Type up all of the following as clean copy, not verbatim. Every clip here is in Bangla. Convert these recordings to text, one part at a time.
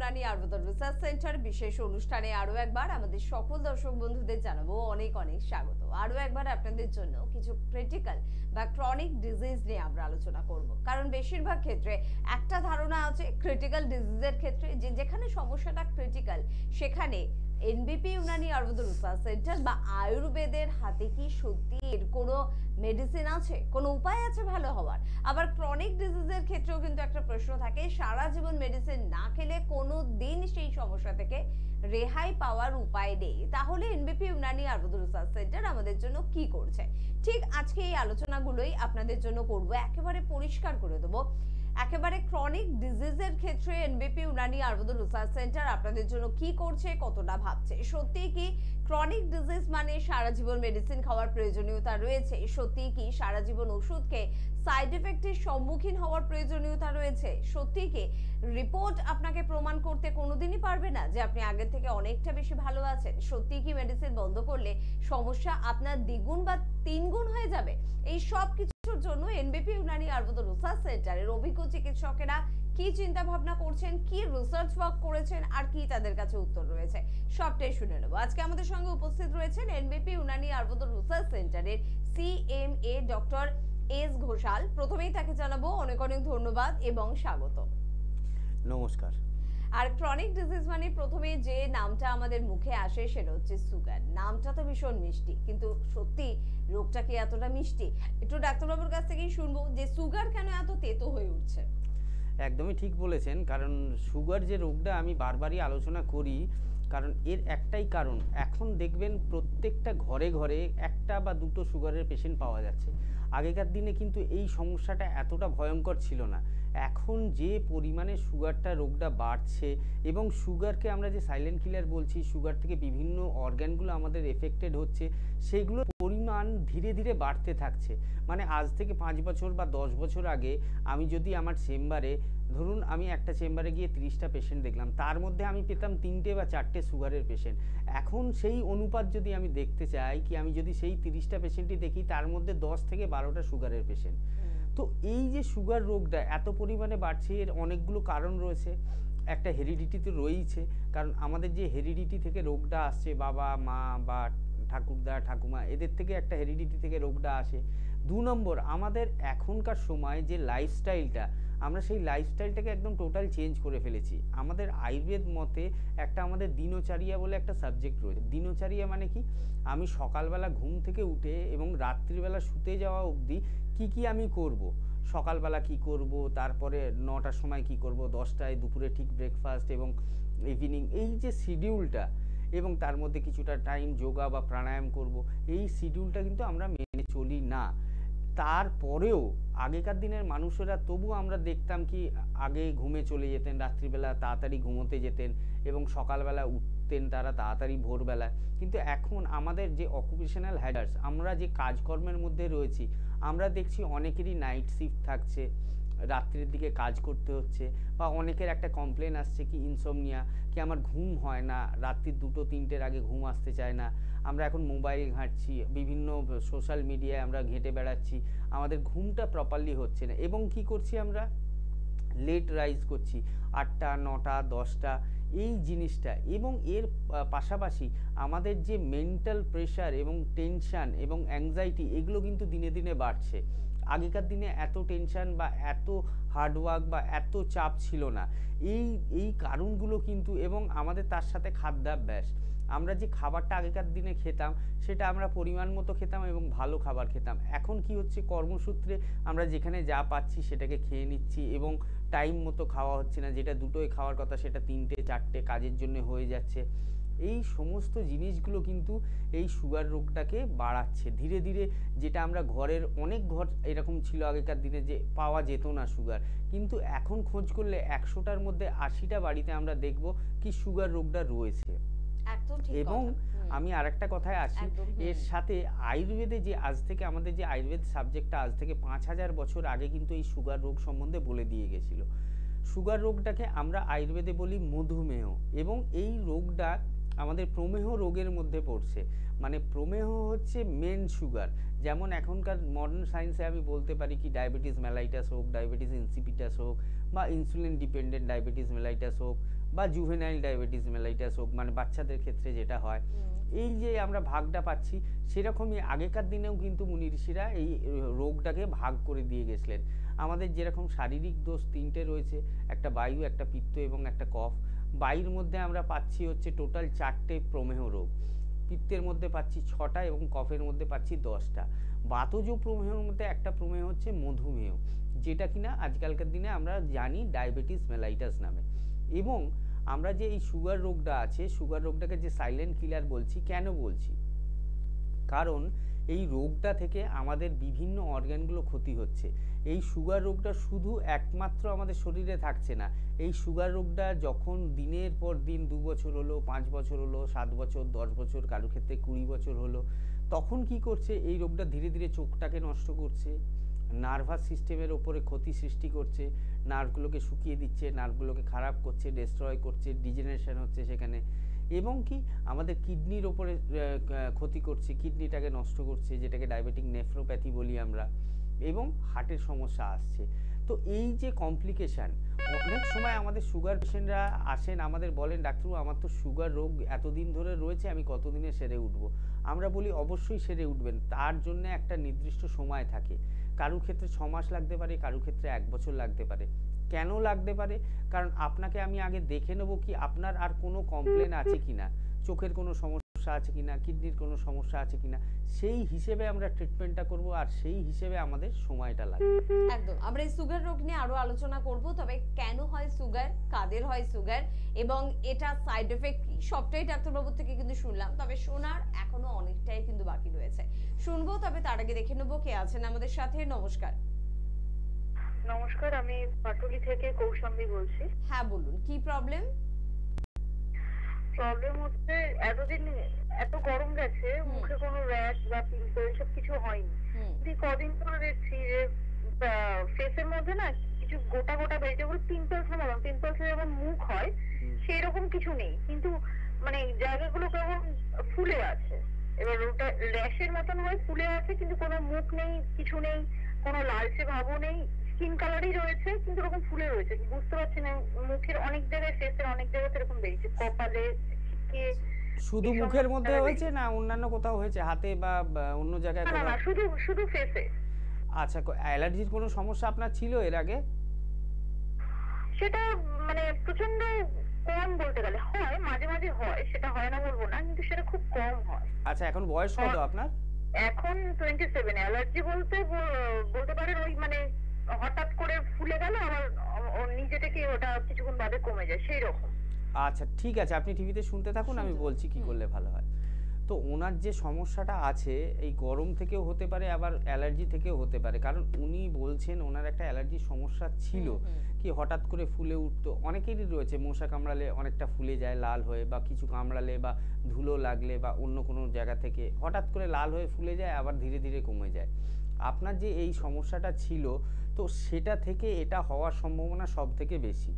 ইউনানি আয়ুর্বেদ রিসার্চ সেন্টার বিশেষ অনুষ্ঠানে আরো একবার আমাদের সকল দর্শক বন্ধুদের জানাবো অনেক অনেক স্বাগত। আরো একবার আপনাদের জন্য কিছু ক্রিটিক্যাল বা ক্রনিক ডিজিজ নিয়ে আমরা আলোচনা করব, কারণ বেশিরভাগ ক্ষেত্রে একটা ধারণা আছে ক্রিটিক্যাল ডিজিজের ক্ষেত্রে যে যেখানে সমস্যাটা ক্রিটিক্যাল সেখানে এনবিপি ইউনানি আয়ুর্বেদ রিসার্চ সেন্টার বা আয়ুর্বেদের হাতে কি সত্যি এর কোনো মেডিসিন আছে, কোনো উপায় আছে ভালো হওয়ার। আবার ক্রনিক ডিজিজের ক্ষেত্রেও কিন্তু একটা প্রশ্ন থাকে, সারা জীবন মেডিসিন না খেলে কোনো দিন সেই সমস্যা থেকে রেহাই পাওয়ার উপায় নেই, তাহলে এনবিপি ইউনানি আয়ুর্বেদ রিসার্চ সেন্টার আমাদের জন্য কি করছে। ঠিক আজকে এই আলোচনাগুলোই আপনাদের জন্য করব, একেবারে পরিষ্কার করে দেবো একেবারে ক্রনিক ডিজিজের ক্ষেত্রে এনবিপি ইউনানি আয়ুর্বেদ রিসার্চ সেন্টার আপনাদের জন্য কি করছে, কতটা ভাবছে। সত্যি কি ক্রনিক ডিজিজ মানে সারা জীবন মেডিসিন খাওয়ার প্রয়োজনীয়তা রয়েছে? সত্যি কি সারা জীবন ওষুধ খেয়ে সাইড এফেক্টের সম্মুখীন হওয়ার প্রয়োজনীয়তা রয়েছে? সত্যি কি রিপোর্ট আপনাকে প্রমাণ করতে কোনোদিনই পারবে না যে আপনি আগের থেকে অনেকটা বেশি ভালো আছেন? সত্যি কি মেডিসিন বন্ধ করলে সমস্যা আপনার দ্বিগুণ বা তিনগুণ হয়ে যাবে? এই সব কিছুর জন্য এনবিপি ইউনানি আয়ুর্বেদ রিসার্চ সেন্টারের অভিজ্ঞ চিকিৎসকেরা কি চিন্তা ভাবনা করছেন, কি রিসার্চ ওয়ার্ক করেছেন, আর কি তাদের কাছে উত্তর রয়েছে, সবটাই শুনে নেব। আজকে আমাদের সঙ্গে উপস্থিত রয়েছেন এনবিপি ইউনানি আয়ুর্বেদ রিসার্চ সেন্টারের সিএমএ ডক্টর এস ঘোষাল। প্রথমেই তাকে জানাবো অনেক অনেক ধন্যবাদ এবং স্বাগত। নমস্কার। আর ক্রনিক ডিজিজ মানে প্রথমে যে নামটা আমাদের মুখে আসে সেটা হচ্ছে সুগার। নামটা তো ভীষণ মিষ্টি, কিন্তু সত্যি রোগটা কি এতটা মিষ্টি? একটু ডাক্তারবাবুর কাছ থেকেই শুনবো যে সুগার কেন এত তেতো হয়ে উঠছে। একদমই ঠিক বলেছেন, কারণ সুগার যে রোগটা আমি বারবারই আলোচনা করি, কারণ এর একটাই কারণ, এখন দেখবেন প্রত্যেকটা ঘরে ঘরে একটা বা দুটো সুগারের পেশেন্ট পাওয়া যাচ্ছে। আগেকার দিনে কিন্তু এই সমস্যাটা এতটা ভয়ঙ্কর ছিল না। এখন যে পরিমাণে সুগারটা রোগটা বাড়ছে, এবং সুগারকে আমরা যে সাইলেন্ট কিলার বলছি, সুগার থেকে বিভিন্ন অর্গ্যানগুলো আমাদের এফেক্টেড হচ্ছে, সেগুলোর পরিমাণ ধীরে ধীরে বাড়তে থাকছে। মানে আজ থেকে 5 বছর বা 10 বছর আগে আমি যদি আমার চেম্বারে, ধরুন আমি একটা চেম্বারে গিয়ে 30টা পেশেন্ট দেখলাম, তার মধ্যে আমি পেতাম 3টে বা 4টে সুগারের পেশেন্ট। এখন সেই অনুপাত যদি আমি দেখতে চাই, কি আমি যদি সেই 30টা পেশেন্টই দেখি, তার মধ্যে 10 থেকে 12টা সুগারের পেশেন্ট। তো এই যে সুগার রোগটা এত পরিমাণে বাড়ছে, এর অনেকগুলো কারণ রয়েছে। একটা হেরিডিটি তো রয়েইছে, কারণ আমাদের যে হেরিডিটি থেকে রোগটা আসছে, বাবা মা বা ঠাকুরদা ঠাকুমা এদের থেকে একটা হেরিডিটি থেকে রোগটা আসে। 2 নম্বর, আমাদের এখনকার সময় যে লাইফস্টাইলটা, আমরা সেই লাইফস্টাইলটাকে একদম টোটাল চেঞ্জ করে ফেলেছি। আমাদের আয়ুর্বেদ মতে একটা আমাদের দিনচর্যা বলে একটা সাবজেক্ট রয়েছে। দিনচর্যা মানে কি, আমি সকালবেলা ঘুম থেকে উঠে এবং রাত্রিবেলা শুতে যাওয়া অবধি কি আমি করব, সকালবেলা কি করব, তারপরে 9টার সময় কি করব, 10টায় দুপুরে ঠিক ব্রেকফাস্ট এবং ইভিনিং, এই যে শিডিউলটা, এবং তার মধ্যে কিছুটা টাইম যোগা বা প্রাণায়াম করব, এই শিডিউলটা কিন্তু আমরা মেনে চলি না। তারপরেও আগেকার দিনের মানুষেরা তবুও আমরা দেখতাম কি আগে ঘুমে চলে যেতেন, রাত্রিবেলা তাড়াতাড়ি ঘুমোতে যেতেন এবং সকালবেলা উঠতেন তারা তাড়াতাড়ি ভোরবেলা। কিন্তু এখন আমাদের যে অকুপেশনাল হ্যাজার্ডস, আমরা যে কাজকর্মের মধ্যে রয়েছি, আমরা দেখছি অনেকেরই নাইট শিফট থাকছে, রাত্রির দিকে কাজ করতে হচ্ছে, বা অনেকের একটা কমপ্লেন আসছে কি ইনসোমনিয়া, কি আমার ঘুম হয় না, রাত্রির 2-3টের আগে ঘুম আসতে চায় না। আমরা এখন মোবাইল ঘাঁটছি, বিভিন্ন সোশ্যাল মিডিয়ায় আমরা ঘেঁটে বেড়াচ্ছি, আমাদের ঘুমটা প্রপারলি হচ্ছে না, এবং কি করছি আমরা লেট রাইজ করছি, 8টা 9টা 10টা, এই জিনিসটা। এবং এর পাশাপাশি আমাদের যে মেন্টাল প্রেশার এবং টেনশান এবং অ্যাংজাইটি, এগুলো কিন্তু দিনে দিনে বাড়ছে। আগেকার দিনে এত টেনশান বা এত হার্ডওয়ার্ক বা এত চাপ ছিল না। এই কারণগুলো কিন্তু, এবং আমাদের তার সাথে খাদ্যাভ্যাস, আমরা যে খাবারটা আগেকার দিনে খেতাম সেটা আমরা পরিমাণ মতো খেতাম এবং ভালো খাবার খেতাম। এখন কি হচ্ছে, কর্মসূত্রে আমরা যেখানে যা পাচ্ছি সেটাকে খেয়ে নিচ্ছি, এবং টাইম মতো খাওয়া হচ্ছে না, যেটা 2টোয় খাওয়ার কথা সেটা 3টে 4টে কাজের জন্য হয়ে যাচ্ছে। এই সমস্ত জিনিসগুলো কিন্তু এই সুগার রোগটাকে বাড়াচ্ছে ধীরে ধীরে। যেটা আমরা ঘরের অনেক ঘর এরকম ছিল আগেকার দিনে যে পাওয়া যেত না সুগার, কিন্তু এখন খোঁজ করলে 100টার মধ্যে 80টা বাড়িতে আমরা দেখব কি সুগার রোগটা রয়েছে। এবং আমি আরেকটা কথায় আসি, এর সাথে আয়ুর্বেদে যে আজ থেকে আমাদের যে আয়ুর্বেদ সাবজেক্টটা আজ থেকে 5000 বছর আগে কিন্তু এই সুগার রোগ সম্বন্ধে বলে দিয়ে গেছিল। সুগার রোগটাকে আমরা আয়ুর্বেদে বলি মধুমেহ, এবং এই রোগটা আমাদের প্রমেহ রোগের মধ্যে পড়ছে। মানে প্রমেহ হচ্ছে মেন সুগার। যেমন এখনকার মডার্ন সায়েন্সে আমি বলতে পারি কি ডায়াবেটিস মেলাইটাস হোক, ডায়াবেটিস ইনসিপিটাস হোক, বা ইনসুলিন ডিপেন্ডেন্ট ডায়াবেটিস মেলাইটাস হোক, বা জুভেনাইল ডায়াবেটিস মেলাইটাস হোক, মানে বাচ্চাদের ক্ষেত্রে যেটা হয়, এই যে আমরা ভাগটা পাচ্ছি, সেরকমই আগেকার দিনেও কিন্তু মুনি ঋষিরা এই রোগটাকে ভাগ করে দিয়ে গেছিলেন। আমাদের যেরকম শারীরিক দোষ তিনটে রয়েছে, একটা বায়ু, একটা পিত্ত এবং একটা কফ। বায়ুর মধ্যে আমরা পাচ্ছি হচ্ছে টোটাল 4টে প্রমেহ রোগ, পিত্তের মধ্যে পাচ্ছি 6টা এবং কফের মধ্যে পাচ্ছি 10টা। বাতজ প্রমেহের মধ্যে একটা প্রমেহ হচ্ছে মধুমেহ, যেটা কিনা আজকালকার দিনে আমরা জানি ডায়াবেটিস মেলাইটাস নামে। এবং আমরা যে এই সুগার রোগটা আছে, সুগার রোগটাকে যে সাইলেন্ট কিলার বলছি, কেন বলছি? কারণ এই রোগটা থেকে আমাদের বিভিন্ন অর্গানগুলো ক্ষতি হচ্ছে। এই সুগার রোগটা শুধু একমাত্র আমাদের শরীরে থাকছে না, এই সুগার রোগটা যখন দিনের পর দিন 2 বছর হলো, 5 বছর হলো, 7 বছর, 10 বছর, কারোর ক্ষেত্রে 20 বছর হলো, তখন কি করছে? এই রোগটা ধীরে ধীরে চোখটাকে নষ্ট করছে, নার্ভাস সিস্টেমের ওপরে ক্ষতি সৃষ্টি করছে, নার্ভগুলোকে শুকিয়ে দিচ্ছে, নার্ভগুলোকে খারাপ করছে, ডেস্ট্রয় করছে, ডিজেনারেশন হচ্ছে সেখানে, এবং কি আমাদের কিডনির ওপরে ক্ষতি করছে, কিডনিটাকে নষ্ট করছে, যেটাকে ডায়াবেটিক নেফ্রোপ্যাথি বলি আমরা, এবং হার্টের সমস্যা আসছে। তো এই যে কমপ্লিকেশান, অনেক সময় আমাদের সুগার পেশেন্টরা আসেন, আমাদের বলেন ডাক্তারবাবু আমার তো সুগার রোগ এতদিন ধরে রয়েছে, আমি কতদিনে সেরে উঠবো? আমরা বলি অবশ্যই সেরে উঠবেন, তার জন্য একটা নির্দিষ্ট সময় থাকে। কারোর ক্ষেত্রে 6 মাস লাগতে পারে, কারোর ক্ষেত্রে 1 বছর লাগতে পারে। কেন লাগতে পারে? কারণ আপনাকে আমি আগে দেখে নেবো কি আপনার আর কোনো কমপ্লেন আছে কিনা, চোখের কোনো সমস্যা আছে কিনা, কিডনির কোনো সমস্যা আছে কিনা, সেই হিসেবে আমরা ট্রিটমেন্টটা করব, আর সেই হিসেবে আমাদের সময়টা লাগবে। একদম, আমরা এই সুগার রোগ নিয়ে আরো আলোচনা করব, তবে কেন হয় সুগার, কাদের হয় সুগার, এবং এটা সাইড এফেক্ট কি, সবটাই ডাক্তারবাবুর থেকে কিন্তু শুনলাম। তবে শোনার এখনো অনেকটাই কিন্তু বাকি রয়েছে, শুনবো। তবে তার আগে দেখে নেবো কে আছেন আমাদের সাথে। নমস্কার। নমস্কার, আমি পাটুলি থেকে কৌশাম্বী বলছি। হ্যাঁ বলুন, কি প্রবলেম? প্রবলেম হচ্ছে এতদিন এত গরম গেছে, মুখে কোনো র্যাশ বা পিম্পল এসব কিছু হয়নি, কিন্তু কদিন ধরে দেখছি যে ফেসের মধ্যে না কিছু গোটা গোটা বেরিয়ে, যেগুলো পিম্পলস মতন, পিম্পলস যেমন মুখ হয় সেই রকম কিছু নেই, কিন্তু মানে জায়গাগুলো কেমন ফুলে আছে। এবার ওটা র্যাশের মতন হয়, ফুলে আছে, কিন্তু কোনো মুখ নেই, কিছু নেই, কোনো লালচে ভাবও নেই, স্কিন কালারই রয়েছে, কিন্তু ওরকম ফুলে রয়েছে, বুঝতে পারছি না। মুখের অনেক জায়গায়, ফেসের অনেক জায়গায় এরকম বেরিয়েছে, কপালে, চিকে। শুধু মুখের মধ্যে হয়েছে না অন্যান্য কোথাও হয়েছে, হাতে বা অন্য জায়গায়? না না, শুধু শুধু ফেসে। আচ্ছা, অ্যালার্জির কোনো সমস্যা আপনার ছিল এর আগে? সেটা মানে প্রচন্ড কম বলতে গেলে, হয় মাঝে মাঝে হয়, সেটা হয় না বলবো না, কিন্তু সেটা খুব কম হয়। আচ্ছা, এখন বয়স কত আপনার? এখন 27। অ্যালার্জি বলতে বলতে পারেন ওই মানে হঠাৎ করে ফুলে গেল, আবার নিজে থেকে ওটা কিছুক্ষণ বাদে কমে যায়, সেই রকম। আচ্ছা ঠিক আছে, আপনি টিভিতে শুনতে থাকুন, আমি বলছি কি করলে ভালো হয়। তো ওনার যে সমস্যাটা আছে, এই গরম থেকেও হতে পারে, আবার অ্যালার্জি থেকেও হতে পারে। কারণ উনি বলছেন ওনার একটা অ্যালার্জির সমস্যা ছিল, কি হঠাৎ করে ফুলে উঠতো। অনেকেরই রয়েছে, মশা কামড়ালে অনেকটা ফুলে যায় লাল হয়ে, বা কিছু কামড়ালে বা ধুলো লাগলে বা অন্য কোনো জায়গা থেকে হঠাৎ করে লাল হয়ে ফুলে যায়, আবার ধীরে ধীরে কমে যায়। আপনার যে এই সমস্যাটা ছিল, তো সেটা থেকে এটা হওয়ার সম্ভাবনা সব থেকে বেশি।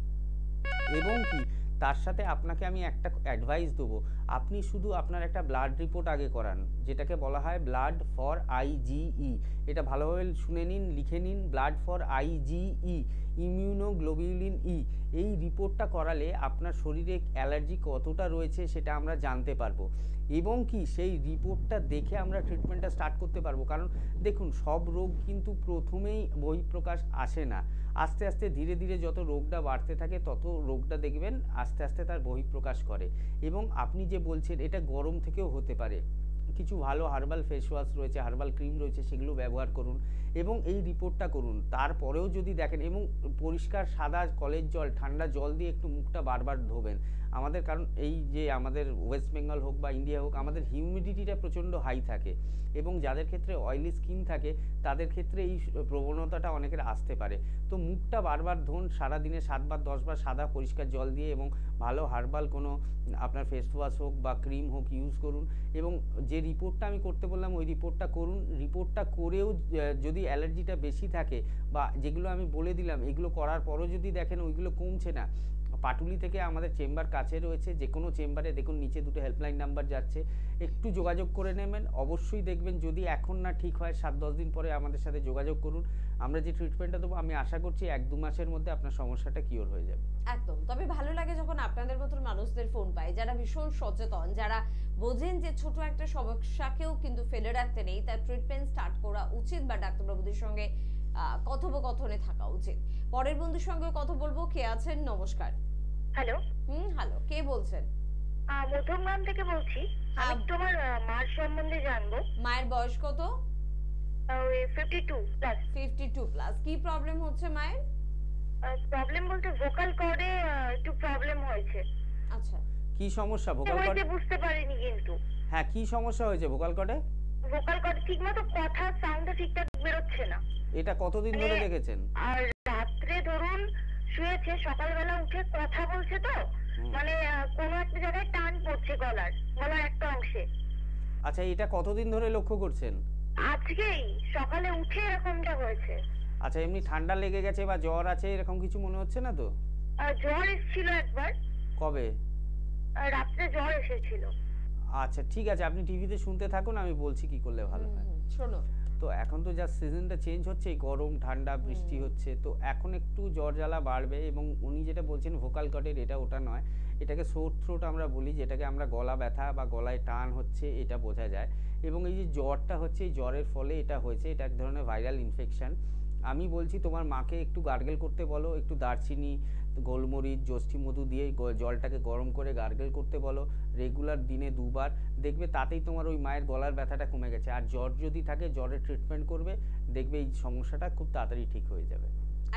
এবং কি তার সাথে আপনাকে আমি একটা অ্যাডভাইস দেবো, আপনি শুধু আপনার একটা ব্লাড রিপোর্ট আগে করান, যেটাকে বলা হয় ব্লাড ফর আইজিই। এটা ভালোভাবে শুনে নিন, লিখে নিন, ব্লাড ফর আইজিই, ইমিউনোগ্লোবিউলিন ই। এই রিপোর্টটা করালে আপনার শরীরে অ্যালার্জি কতটা রয়েছে সেটা আমরা জানতে পারবো, এবং কি সেই রিপোর্টটা দেখে আমরা ট্রিটমেন্টটা স্টার্ট করতে পারবো। কারণ দেখুন, সব রোগ কিন্তু প্রথমেই বহিঃপ্রকাশ আসে না, আস্তে আস্তে ধীরে ধীরে যত রোগটা বাড়তে থাকে তত রোগটা দেখবেন আস্তে আস্তে তার বহিঃপ্রকাশ করে। এবং আপনি যে বলছেন এটা গরম থেকেও হতে পারে, কিছু ভালো হার্বাল ফেস ওয়াশ রয়েছে, হার্বাল ক্রিম রয়েছে, সেগুলো ব্যবহার করুন এবং এই রিপোর্টটা করুন। তারপরেও যদি দেখেন, এবং পরিষ্কার সাদা কলের জল, ঠান্ডা জল দিয়ে একটু মুখটা বারবার ধোবেন। আমাদের কারণ এই যে আমাদের ওয়েস্ট বেঙ্গল হোক বা ইন্ডিয়া হোক, আমাদের হিউমিডিটিটা প্রচণ্ড হাই থাকে, এবং যাদের ক্ষেত্রে অয়েলি স্কিন থাকে তাদের ক্ষেত্রে এই প্রবণতাটা অনেকের আসতে পারে। তো মুখটা বারবার ধোন, সারাদিনে 7 বার 10 বার সাদা পরিষ্কার জল দিয়ে, এবং ভালো হার্বাল কোনো আপনার ফেস ওয়াশ হোক বা ক্রিম হোক ইউজ করুন। এবং যে রিপোর্টটা আমি করতে বললাম ওই রিপোর্টটা করুন। রিপোর্টটা করেও যদি অ্যালার্জিটা বেশি থাকে বা যেগুলো আমি বলে দিলাম এগুলো করার পরও যদি দেখেন ওইগুলো কমছে না, পাটুলি থেকে আমাদের চেম্বার কাছে রয়েছে, যে কোনো চেম্বারে দেখুন নিচে দুটো হেল্পলাইন নাম্বার যাচ্ছে, একটু যোগাযোগ করে নেবেন। অবশ্যই দেখবেন যদি এখন না ঠিক হয় 7-10 দিন পরে আমাদের সাথে যোগাযোগ করুন। আমরা যে ট্রিটমেন্টটা দেবো আমি আশা করছি 1-2 মাসের মধ্যে আপনার সমস্যাটা কিওর হয়ে যাবে। একদম। তবে ভালো লাগে যখন আপনাদের মতন মানুষদের ফোন পাই যারা ভীষণ সচেতন, যারা বোঝেন যে ছোট একটা সমস্যাকেও কিন্তু ফেলে রাখতে নেই, তার ট্রিটমেন্ট স্টার্ট করা উচিত বা ডাক্তারবাবুদের সঙ্গে কথোপকথনে থাকা উচিত। পরের বন্ধুর সঙ্গে কথা বলবো। কে আছেন? নমস্কার। হ্যালো। হ্যালো, কে বলছেন? মধ্যমগ্রাম থেকে বলছি। আমি তোমার মার সম্বন্ধে জানবো। মায়ের বয়স কত? 52 প্লাস। 52 প্লাস। কি প্রবলেম হচ্ছে মায়ের? প্রবলেম বলতে ভোকাল কর্ডে একটু প্রবলেম হয়েছে। আচ্ছা, কি সমস্যা ভোকাল কর্ডে? বুঝতে পারিনি কিন্তু। হ্যাঁ, কি সমস্যা হয়েছে ভোকাল কর্ডে? ভোকাল কর্ড ঠিকমতো কথা সাউন্ডটা ঠিকঠাক বেরোচ্ছে না। এটা কতদিন ধরে দেখেছেন? আর রাত্রে ধরুন শুয়েছে, সকালবেলা উঠে কথা বলছে তো, মানে কোনো একটা জায়গায় টান পড়ছে গলার একটা অংশে। আচ্ছা, এটা কতদিন ধরে লক্ষ্য করছেন? আজকেই সকালে উঠে এরকমটা হয়েছে। আচ্ছা, এমনি ঠান্ডা লেগে গেছে বা জ্বর আছে এরকম কিছু মনে হচ্ছে না তো? জ্বর এসেছিল একবার। কবে? রাত্রে জ্বর এসেছিল। আচ্ছা ঠিক আছে, আপনি টিভিতে শুনতে থাকুন, আমি বলছি কি করলে ভালো হয়। শোনো, তো এখন তো যা সিজনটা চেঞ্জ হচ্ছে, গরম ঠান্ডা বৃষ্টি হচ্ছে, তো এখন একটু জ্বর জ্বালা বাড়বে। এবং উনি যেটা বলছেন ভোকাল কর্ডের, এটা ওটা নয়, এটাকে সোর থ্রোট আমরা বলি, যেটাকে আমরা গলা ব্যথা বা গলায় টান হচ্ছে এটা বোঝা যায়। এবং এই যে জ্বরটা হচ্ছে, এই জ্বরের ফলে এটা হয়েছে, এটা এক ধরনের ভাইরাল ইনফেকশন। আমি বলছি তোমার মাকে একটু গার্গেল করতে বলো, একটু দারচিনি, গোলমরিচ, জষ্ঠি মধু দিয়ে জলটাকে গরম করে গার্গেল করতে বলো রেগুলার দিনে 2 বার। দেখবে তাতেই তোমার ওই মায়ের গলার ব্যথাটা কমে গেছে। আর জ্বর যদি থাকে জ্বরের ট্রিটমেন্ট করবে, দেখবে এই সমস্যাটা খুব তাড়াতাড়ি ঠিক হয়ে যাবে।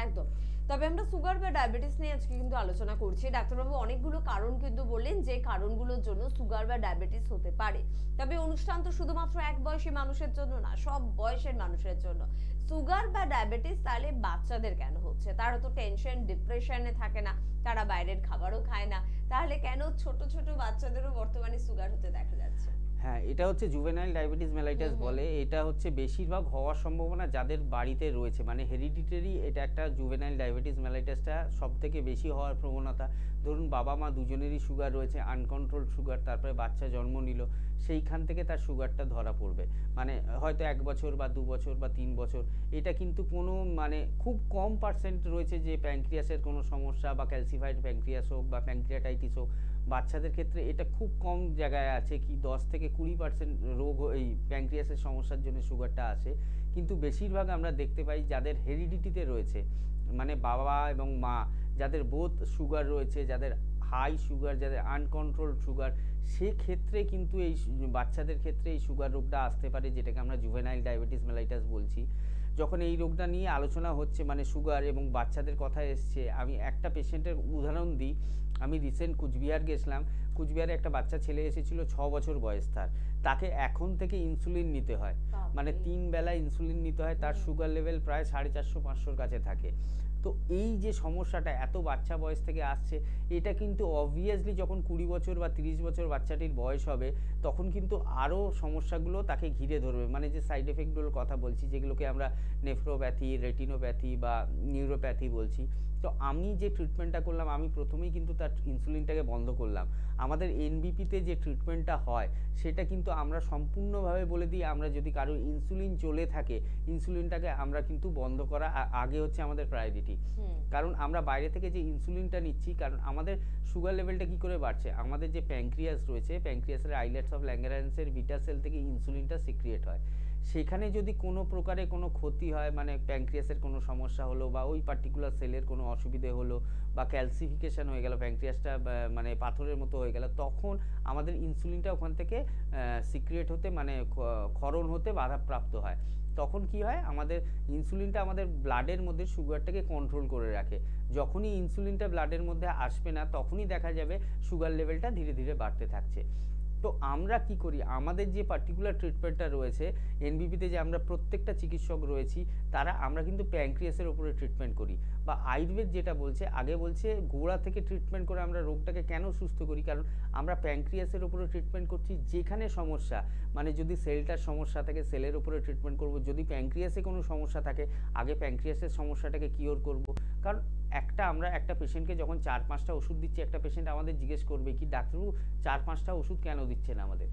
একদম। তবে আমরা সুগার বা ডায়াবেটিস নিয়ে আজকে কিন্তু আলোচনা করছি। ডাক্তারবাবু অনেকগুলো কারণ কিন্তু বললেন যে কারণগুলোর জন্য সুগার বা ডায়াবেটিস হতে পারে। তবে অনুষ্ঠান তো শুধুমাত্র এক বয়সী মানুষের জন্য না, সব বয়সের মানুষের জন্য। সুগার বা ডায়াবেটিস তাহলে বাচ্চাদের কেন হচ্ছে? তারা তো টেনশন ডিপ্রেশনে থাকে না, তারা বাইরের খাবারও খায় না, তাহলে কেন ছোট ছোট বাচ্চাদেরও বর্তমানে সুগার হতে দেখা যাচ্ছে? হ্যাঁ, এটা হচ্ছে জুভেনাইল ডায়াবেটিস মেলাইটাস বলে। এটা হচ্ছে বেশিরভাগ হওয়ার সম্ভাবনা যাদের বাড়িতে রয়েছে, মানে হেরিডিটারি। এটা একটা জুভেনাইল ডায়াবেটিস মেলাইটাসটা সব থেকে বেশি হওয়ার প্রবণতা। ধরুন বাবা মা দুজনেরই সুগার রয়েছে, আনকন্ট্রোল সুগার, তারপরে বাচ্চা জন্ম নিল, সেইখান থেকে তার সুগারটা ধরা পড়বে। মানে হয়তো 1 বছর বা 2 বছর বা 3 বছর। এটা কিন্তু কোনো মানে খুব কম পার্সেন্ট রয়েছে যে প্যানক্রিয়াসের কোনো সমস্যা বা ক্যালসিফাইড প্যানক্রিয়াস হোক বা প্যানক্রিয়াটাইটিস হোক। বাচ্চাদের ক্ষেত্রে এটা খুব কম জায়গায় আছে, কি 10 থেকে 20% রোগ এই প্যানক্রিয়াসের সমস্যার জন্য সুগারটা আসে। কিন্তু বেশিরভাগ আমরা দেখতে পাই যাদের হেরিডিটিতে রয়েছে, মানে বাবা এবং মা যাদের বোথ সুগার রয়েছে, যাদের হাই সুগার, যাদের আনকন্ট্রোলড সুগার, সেক্ষেত্রে কিন্তু এই বাচ্চাদের ক্ষেত্রে এই সুগার রোগটা আসতে পারে, যেটাকে আমরা জুভেনাইল ডায়াবেটিস মেলাইটাস বলছি। যখন এই রোগটা নিয়ে আলোচনা হচ্ছে, মানে সুগার এবং বাচ্চাদের কথা এসছে, আমি একটা পেশেন্টের উদাহরণ দিই। আমি রিসেন্ট কুচবিহার গেছিলাম। কুচবিহারে একটা বাচ্চা ছেলে এসেছিল, 6 বছর বয়স তার। তাকে এখন থেকে ইনসুলিন নিতে হয়, মানে 3 বেলা ইনসুলিন নিতে হয়। তার সুগার লেভেল প্রায় 450-500-র কাছে থাকে। তো এই যে সমস্যাটা এত বাচ্চা বয়স থেকে আসছে, এটা কিন্তু অবভিয়াসলি যখন 20 বছর বা 30 বছর বাচ্চাটির বয়স হবে, তখন কিন্তু আরও সমস্যাগুলো তাকে ঘিরে ধরবে। মানে যে সাইড এফেক্টগুলোর কথা বলছি, যেগুলোকে আমরা নেফ্রোপ্যাথি, রেটিনোপ্যাথি বা নিউরোপ্যাথি বলছি। তো আমি যে ট্রিটমেন্টটা করলাম, আমি প্রথমেই কিন্তু তার ইনসুলিনটাকে বন্ধ করলাম। আমাদের এনবিপিতে যে ট্রিটমেন্টটা হয়, সেটা কিন্তু আমরা সম্পূর্ণভাবে বলে দিই, আমরা যদি কারো ইনসুলিন চলে থাকে, ইনসুলিনটাকে আমরা কিন্তু বন্ধ করা আগে হচ্ছে আমাদের প্রায়োরিটি। কারণ আমরা বাইরে থেকে যে ইনসুলিনটা নিচ্ছি, কারণ আমাদের সুগার লেভেলটা কি করে বাড়ছে, আমাদের যে প্যানক্রিয়াস রয়েছে, প্যানক্রিয়াসের আইলেটস অফ ল্যাঙ্গারহ্যান্সের বিটা সেল থেকে ইনসুলিনটা সিক্রিয়েট হয়। সেখানে যদি কোনো প্রকারে কোনো ক্ষতি হয়, মানে প্যানক্রিয়াসের কোনো সমস্যা হলো বা ওই পার্টিকুলার সেলের কোনো অসুবিধে হলো বা ক্যালসিফিকেশন হয়ে গেল, প্যানক্রিয়াসটা মানে পাথরের মতো হয়ে গেল, তখন আমাদের ইনসুলিনটা ওখান থেকে সিক্রিয়েট হতে, মানে ক্ষরণ হতে বাধাপ্রাপ্ত হয়। তখন কি হয়, আমাদের ইনসুলিনটা আমাদের ব্লাডের মধ্যে সুগারটাকে কন্ট্রোল করে রাখে। যখনই ইনসুলিনটা ব্লাডের মধ্যে আসবে না, তখনই দেখা যাবে সুগার লেভেলটা ধীরে ধীরে বাড়তে থাকছে। তো আমরা কি করি, আমাদের যে পার্টিকুলার ট্রিটমেন্টটা রয়েছে এনবিপিতে, যে আমরা প্রত্যেকটা চিকিৎসক রয়েছি, তারা আমরা কিন্তু প্যানক্রিয়াসের উপরে ট্রিটমেন্ট করি। বা আয়ুর্বেদ যেটা বলছে, আগে বলছে গোড়া থেকে ট্রিটমেন্ট করে আমরা রোগটাকে কেন সুস্থ করি, কারণ আমরা প্যানক্রিয়াসের উপরে ট্রিটমেন্ট করছি। যেখানে সমস্যা, মানে যদি সেলটার সমস্যা থাকে সেলের উপরে ট্রিটমেন্ট করব, যদি প্যানক্রিয়াসে কোনো সমস্যা থাকে আগে প্যানক্রিয়াসের সমস্যাটাকে কিওর করব। কারণ আমরা একটা পেশেন্টকে যখন 4-5টা ওষুধ দিচ্ছি, একটা পেশেন্ট আমাদের জিজ্ঞেস করবে কি ডাক্তারবাবু 4-5টা ওষুধ কেন দিচ্ছেন আমাদের?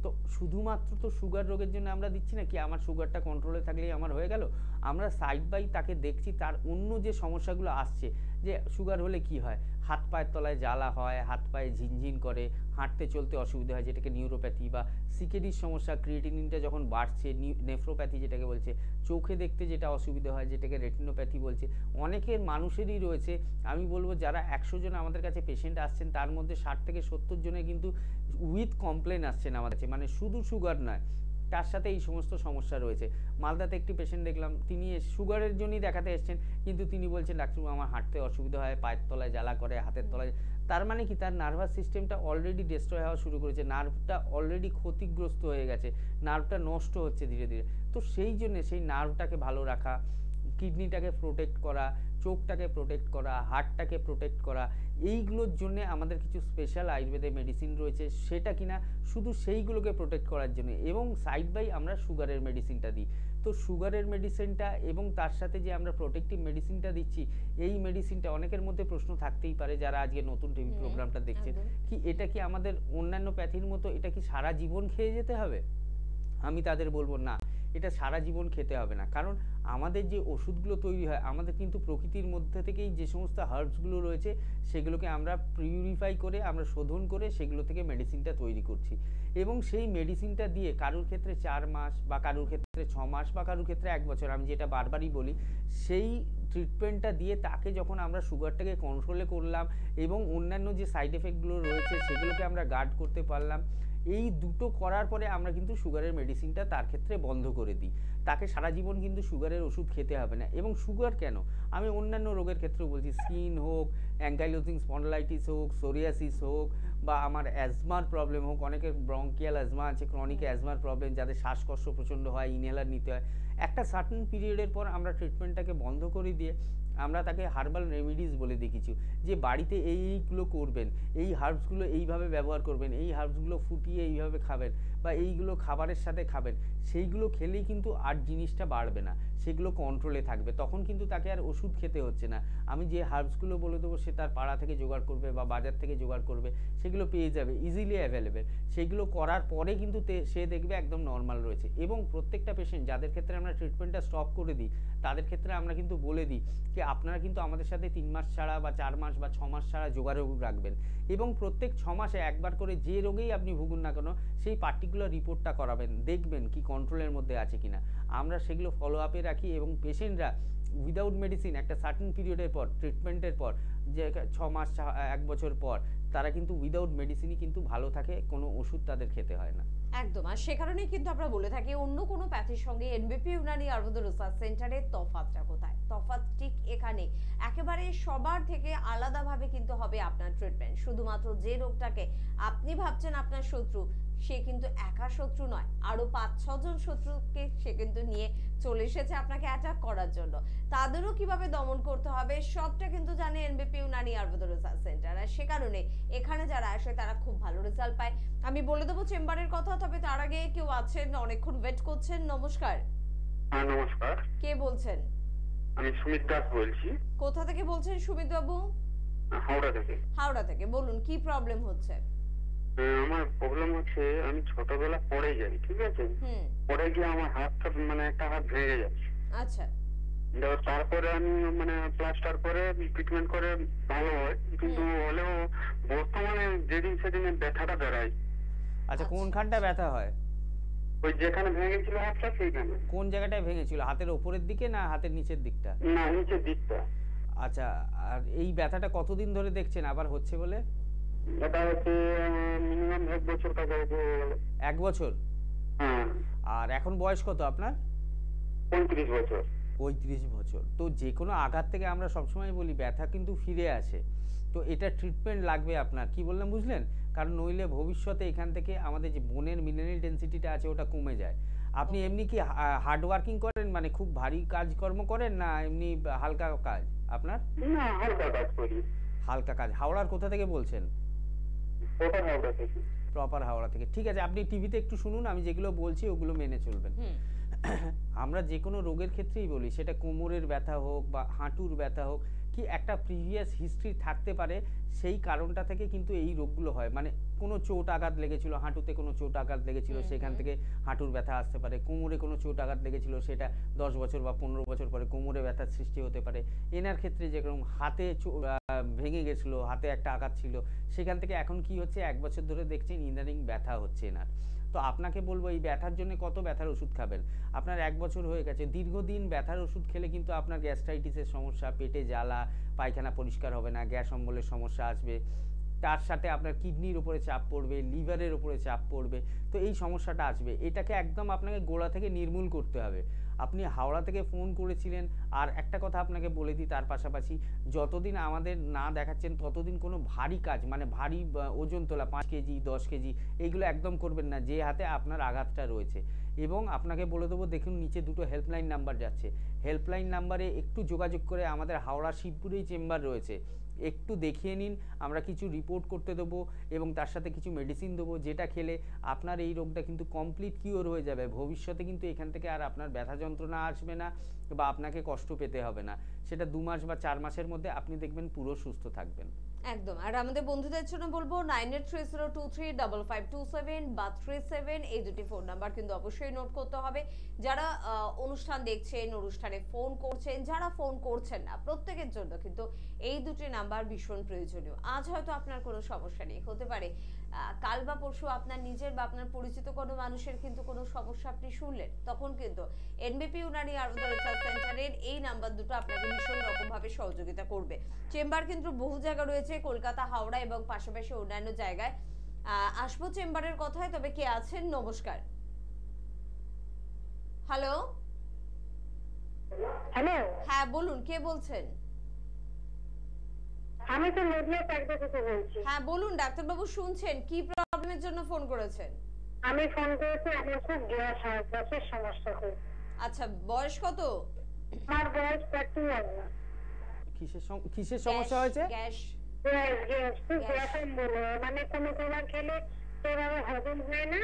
তো শুধুমাত্র তো সুগার রোগের জন্য আমরা দিচ্ছি না কি আমার সুগারটা কন্ট্রোলে থাকলেই আমার হয়ে গেল। আমরা সাইড বাই তাকে দেখছি তার অন্য যে সমস্যাগুলো আসছে, যে সুগার হলে কি হয়, হাত পায়ের তলায় জ্বালা হয়, হাত পায়ে ঝিনঝিন করে, হাঁটতে চলতে অসুবিধা হয় যেটাকে নিউরোপ্যাথি, বা সিকেডির সমস্যা, ক্রিয়েটিনিনটা যখন বাড়ছে নেফ্রোপ্যাথি যেটাকে বলছে, চোখে দেখতে যেটা অসুবিধা হয় যেটাকে রেটিনোপ্যাথি বলছে। অনেকের মানুষেরই রয়েছে, আমি বলবো যারা 100 জন আমাদের কাছে পেশেন্ট আসছেন তার মধ্যে 60 থেকে 70 জনের কিন্তু উইথ কমপ্লেন আসছেন আমাদের কাছে, মানে শুধু সুগার নয় তার সাথে এই সমস্ত সমস্যা রয়েছে। মালদাতে একটি পেশেন্ট দেখলাম, তিনি সুগারের জন্যই দেখাতে এসেছেন, কিন্তু তিনি বলছেন ডাক্তারবাবু আমার হাঁটতে অসুবিধা হয়, পায়ের তলায় জ্বালা করে, হাতের তলায়। তার মানে কি তার নার্ভাস সিস্টেমটা অলরেডি ডিস্ট্রয় হওয়া শুরু করেছে, নার্ভটা অলরেডি ক্ষতিগ্রস্ত হয়ে গেছে, নার্ভটা নষ্ট হচ্ছে ধীরে ধীরে। তো সেই জন্য সেই নার্ভটাকে ভালো রাখা, কিডনিটাকে প্রোটেক্ট করা, চোখটাকে প্রোটেক্ট করা, হার্টটাকে প্রোটেক্ট করা, এইগুলোর জন্য আমাদের কিছু স্পেশাল আয়ুর্বেদে মেডিসিন রয়েছে, সেটা কিনা শুধু সেইগুলোকে প্রোটেক্ট করার জন্য। এবং সাইড বাই আমরা সুগারের মেডিসিনটা দিই। তো সুগারের মেডিসিনটা এবং তার সাথে যে আমরা প্রোটেক্টিভ মেডিসিনটা দিচ্ছি, এই মেডিসিনটা অনেকের মধ্যে প্রশ্ন থাকতেই পারে যারা আজকে নতুন টিভি প্রোগ্রামটা দেখছেন, কি এটা কি আমাদের অন্যান্য প্যাথির মতো এটা কি সারা জীবন খেয়ে যেতে হবে? আমি তাদের বলবো না, এটা সারা জীবন খেতে হবে না। কারণ আমাদের যে ওষুধগুলো তৈরি হয়, আমাদের কিন্তু প্রকৃতির মধ্যে থেকেই যে সমস্ত হার্বসগুলো রয়েছে সেগুলোকে আমরা পিউরিফাই করে, আমরা শোধন করে সেগুলো থেকে মেডিসিনটা তৈরি করছি। এবং সেই মেডিসিনটা দিয়ে কারোর ক্ষেত্রে 4 মাস, বা কারোর ক্ষেত্রে 6 মাস, বা কারোর ক্ষেত্রে 1 বছর, আমি যেটা বারবারই বলি, সেই ট্রিটমেন্টটা দিয়ে তাকে যখন আমরা সুগারটাকে কন্ট্রোলে করলাম এবং অন্যান্য যে সাইড এফেক্টগুলো রয়েছে সেগুলোকে আমরা গার্ড করতে পারলাম, এই দুটো করার পরে আমরা কিন্তু সুগারের মেডিসিনটা তার ক্ষেত্রে বন্ধ করে দিই। তাকে সারা জীবন কিন্তু সুগারের ওষুধ খেতে হবে না। এবং সুগার কেন, আমি অন্যান্য রোগের ক্ষেত্রেও বলছি, স্কিন হোক, অ্যাঙ্কাইলোজিং স্পন্ডলাইটিস হোক, সোরিয়াসিস হোক, বা আমার অ্যাজমার প্রবলেম হোক, অনেকের ব্রঙ্কিয়াল অ্যাজমা আছে, ক্রনিক অ্যাজমার প্রবলেম, যাদের শ্বাসকষ্ট প্রচণ্ড হয়, ইনহেলার নিতে হয়, একটা সার্টেন পিরিয়ডের পর আমরা ট্রিটমেন্টটাকে বন্ধ করে দিয়ে আমরা তাকে হার্বাল রেমিডিস বলে দিই কিছু, যে বাড়িতে এইগুলো করবেন, এই হার্বসগুলো এইভাবে ব্যবহার করবেন, এই হার্বসগুলো ফুটিয়ে এইভাবে খাবেন, বা এইগুলো খাবারের সাথে খাবেন, সেইগুলো খেলেই কিন্তু আর জিনিসটা বাড়বে না, সেগুলো কন্ট্রোলে থাকবে। তখন কিন্তু তাকে আর ওষুধ খেতে হচ্ছে না। আমি যে হার্বসগুলো বলে দেবো সে তার পাড়া থেকে জোগাড় করবে বা বাজার থেকে জোগাড় করবে, সেগুলো পেয়ে যাবে, ইজিলি অ্যাভেলেবেল। সেগুলো করার পরে কিন্তু সে দেখবে একদম নর্মাল রয়েছে। এবং প্রত্যেকটা পেশেন্ট যাদের ক্ষেত্রে আমরা ট্রিটমেন্টটা স্টপ করে দিই, তাদের ক্ষেত্রে আমরা কিন্তু বলে দিই যে আপনারা কিন্তু আমাদের সাথে 3 মাস ছাড়া, বা 4 মাস বা 6 মাস ছাড়া যোগাযোগ রাখবেন। এবং প্রত্যেক 6 মাসে একবার করে যে রোগেই আপনি ভুগুন না কেন, সেই পার্টিকুলার রিপোর্টটা করাবেন, দেখবেন কি কন্ট্রোলের মধ্যে আছে কিনা। আমরা সেগুলো ফলো আপে রাখি। এবং পেশেন্টরা উইদাউট মেডিসিন একটা সার্টেন পিরিয়ডের পর, ট্রিটমেন্টের পর, যে 6 মাস 1 বছর পর, তারা কিন্তু উইদাউট মেডিসিনই কিন্তু ভালো থাকে, কোনো ওষুধ তাদের খেতে হয় না। একদম। আর সে কারণেই কিন্তু আমরা বলে থাকি অন্য কোনো প্যাথির সঙ্গে এনবিপি ইউনানি আয়ুর্বেদ রিসার্চ সেন্টারের তফাৎটা কোথায়। তফাৎ ঠিক এখানে, একেবারে সবার থেকে আলাদাভাবে কিন্তু হবে আপনার ট্রিটমেন্ট। শুধুমাত্র যে রোগটাকে আপনি ভাবছেন আপনার শত্রু, সে কিন্তু একা শত্রু নয়, আরো 5-6 জন শত্রুকে সে কিন্তু নিয়ে চলে এসেছে আপনাকে অ্যাটাক করার জন্য। তাদেরও কিভাবে দমন করতে হবে সবটা কিন্তু জানে NBP Unani Ayurveda research centre. আর সে কারণে এখানে যারা আসে তারা খুব ভালো রেজাল্ট পায়। আমি বলে দেবো চেম্বারের কথা, তবে তার আগে কেউ আছেন অনেকক্ষণ ওয়েট করছেন। নমস্কার। হ্যাঁ নমস্কার, কে বলছেন? আমি সুমিত দাস বলছি। কোথা থেকে বলছেন সুমিত বাবু? হাওড়া থেকে। হাওড়া থেকে। বলুন কি প্রবলেম হচ্ছে? আমার প্রবলেম হচ্ছে আমি ছোটবেলা পড়ে যাই, ঠিক আছে, পড়ে গিয়ে আমার হাতটা মানে একটা হাত ভেঙে যাচ্ছে। আচ্ছা। তারপরে আমি মানে প্লাস্টার করে ট্রিটমেন্ট করে ভালো হয়, কিন্তু হলেও বর্তমানে যেদিন সেদিনে ব্যথাটা বেড়ায়। আচ্ছা, কোনখানটা ব্যথা হয়? ওই যেখানে ভেঙেছিল হাতটা সেইখানে। কোন জায়গাটায় ভেঙেছিল? হাতের ওপরের দিকে না হাতের নিচের দিকটা? না, নিচের দিকটা। আচ্ছা, আর এই ব্যথাটা কতদিন ধরে দেখছেন আবার হচ্ছে বলে? এটা হচ্ছে মিনিমাম 1 বছর কাছে হয়েছে। 1 বছর? হ্যাঁ। আর এখন বয়স কত আপনার? 35 বছর। 35 বছর। তো যে কোনো আঘাত থেকে আমরা সবসময় বলি ব্যথা কিন্তু ফিরে আসে। তো এটা ট্রিটমেন্ট লাগবে আপনার, কি বললাম বুঝলেন? কারণ নইলে ভবিষ্যতে এখান থেকে আমাদের যে বোনের মিনারেল ডেনসিটিটা আছে ওটা কমে যায়। আপনি এমনি কি হার্ড ওয়ার্কিং করেন, মানে খুব ভারী কাজকর্ম করেন, না এমনি হালকা কাজ আপনার? না, হালকা কাজ করি। হালকা কাজ। হাওড়ার কোথা থেকে বলছেন? প্রপার হাওড়া থেকে। প্রপার হাওড়া থেকে। ঠিক আছে, আপনি টিভিতে একটু শুনুন, আমি যেগুলো বলছি ওগুলো মেনে চলবেন। আমরা যে কোনো রোগের ক্ষেত্রেই বলি, সেটা কোমরের ব্যথা হোক বা হাঁটুর ব্যথা হোক, কি একটা প্রিভিয়াস হিস্ট্রি থাকতে পারে, সেই কারণটা থেকে কিন্তু এই রোগগুলো হয়। মানে কোনো চোট আঘাত লেগেছিল, হাঁটুতে কোনো চোট আঘাত লেগেছিল, সেখান থেকে হাঁটুর ব্যথা আসতে পারে। কোমরে কোনো চোট আঘাত লেগেছিল, সেটা 10 বছর বা 15 বছর পরে কোমরে ব্যথার সৃষ্টি হতে পারে। এনার ক্ষেত্রে যেরকম হাতে ভেঙে গেছিলো, হাতে একটা আঘাত ছিল, সেখান থেকে এখন কি হচ্ছে, 1 বছর ধরে দেখছেন ইদানিং ব্যথা হচ্ছে এনার। তো আপনাকে বলবো, এই ব্যথার জন্য কত ব্যথার ওষুধ খাবেন? আপনার 1 বছর হয়ে গেছে, দীর্ঘদিন ব্যথার ওষুধ খেলে কিন্তু আপনার গ্যাস্ট্রাইটিসের সমস্যা, পেটে জ্বালা, পায়খানা পরিষ্কার হবে না, গ্যাস অম্বলের সমস্যা আসবে, তার সাথে আপনার কিডনির উপরে চাপ পড়বে, লিভারের উপরে চাপ পড়বে। তো এই সমস্যাটা আসবে, এটাকে একদম আপনাকে গোড়া থেকে নির্মূল করতে হবে। আপনি হাওড়া থেকে ফোন করেছিলেন, আর একটা কথা আপনাকে বলে দিই তার পাশাপাশি, যতদিন আমাদের না দেখাচ্ছেন ততদিন কোনো ভারী কাজ, মানে ভারী ওজন তোলা 5 কেজি 10 কেজি এইগুলো একদম করবেন না, যে হাতে আপনার আঘাতটা রয়েছে। এবং আপনাকে বলে দেবো, দেখুন নিচে 2টো হেল্পলাইন নাম্বার যাচ্ছে, হেল্পলাইন নাম্বারে একটু যোগাযোগ করে, আমাদের হাওড়া শিবপুরেই চেম্বার রয়েছে, একটু দেখিয়ে নিন। আমরা কিছু রিপোর্ট করতে দেবো এবং তার সাথে কিছু মেডিসিন দেবো, যেটা খেলে আপনার এই রোগটা কিন্তু কমপ্লিট কিওর হয়ে যাবে। ভবিষ্যতে কিন্তু এখান থেকে আর আপনার ব্যথা যন্ত্রণা আসবে না বা আপনাকে কষ্ট পেতে হবে না। সেটা 2 মাস বা 4 মাসের মধ্যে আপনি দেখবেন পুরো সুস্থ থাকবেন। একদম। আর আমাদের বন্ধুদের জন্য বলবো 9830235527 বা 37, এই দুটি ফোন নাম্বার কিন্তু অবশ্যই নোট করতে হবে। যারা অনুষ্ঠান দেখছেন, অনুষ্ঠানে ফোন করছেন, যারা ফোন করছেন না, প্রত্যেকের জন্য কিন্তু এই দুটি নাম্বার ভীষণ প্রয়োজনীয়। আজ হয়তো আপনার কোনো সমস্যা নেই, হতে পারে কাল বা পরশু আপনার নিজের বা আপনার পরিচিত কোনো মানুষের কিন্তু কোনো সমস্যা আপনি শুনলেন, তখন কিন্তু এনবিপি উনানি আয়ুর্বেদ রিসার্চ সেন্টারের এই নাম্বার দুটো আপনাকে ভীষণ রকম ভাবে সহযোগিতা করবে। চেম্বার কিন্তু বহু জায়গা রয়েছে, কলকাতা, হাওড়া এবং পাশাপাশি অন্যান্য জায়গায়। আসবো চেম্বারের কথায়, তবে কে আছেন? নমস্কার। হ্যালো। হ্যালো, হ্যাঁ বলুন, কে বলছেন? আমি তো নদিয়া প্যাকডা থেকে বলছি। হ্যাঁ বলুন ডাক্তারবাবু, শুনছেন, কি প্রবলেমের জন্য ফোন করেছেন? আমি ফোন করেছি, আমার খুব গ্যাস হয়, গ্যাসের সমস্যা খুব। আচ্ছা, বয়স কত? আমার বয়স 31। কিসের সমস্যা হয়েছে? গ্যাস। খুব গ্যাস বলে, মানে কোনো খাবার খেলে সেভাবে হজম হয় না,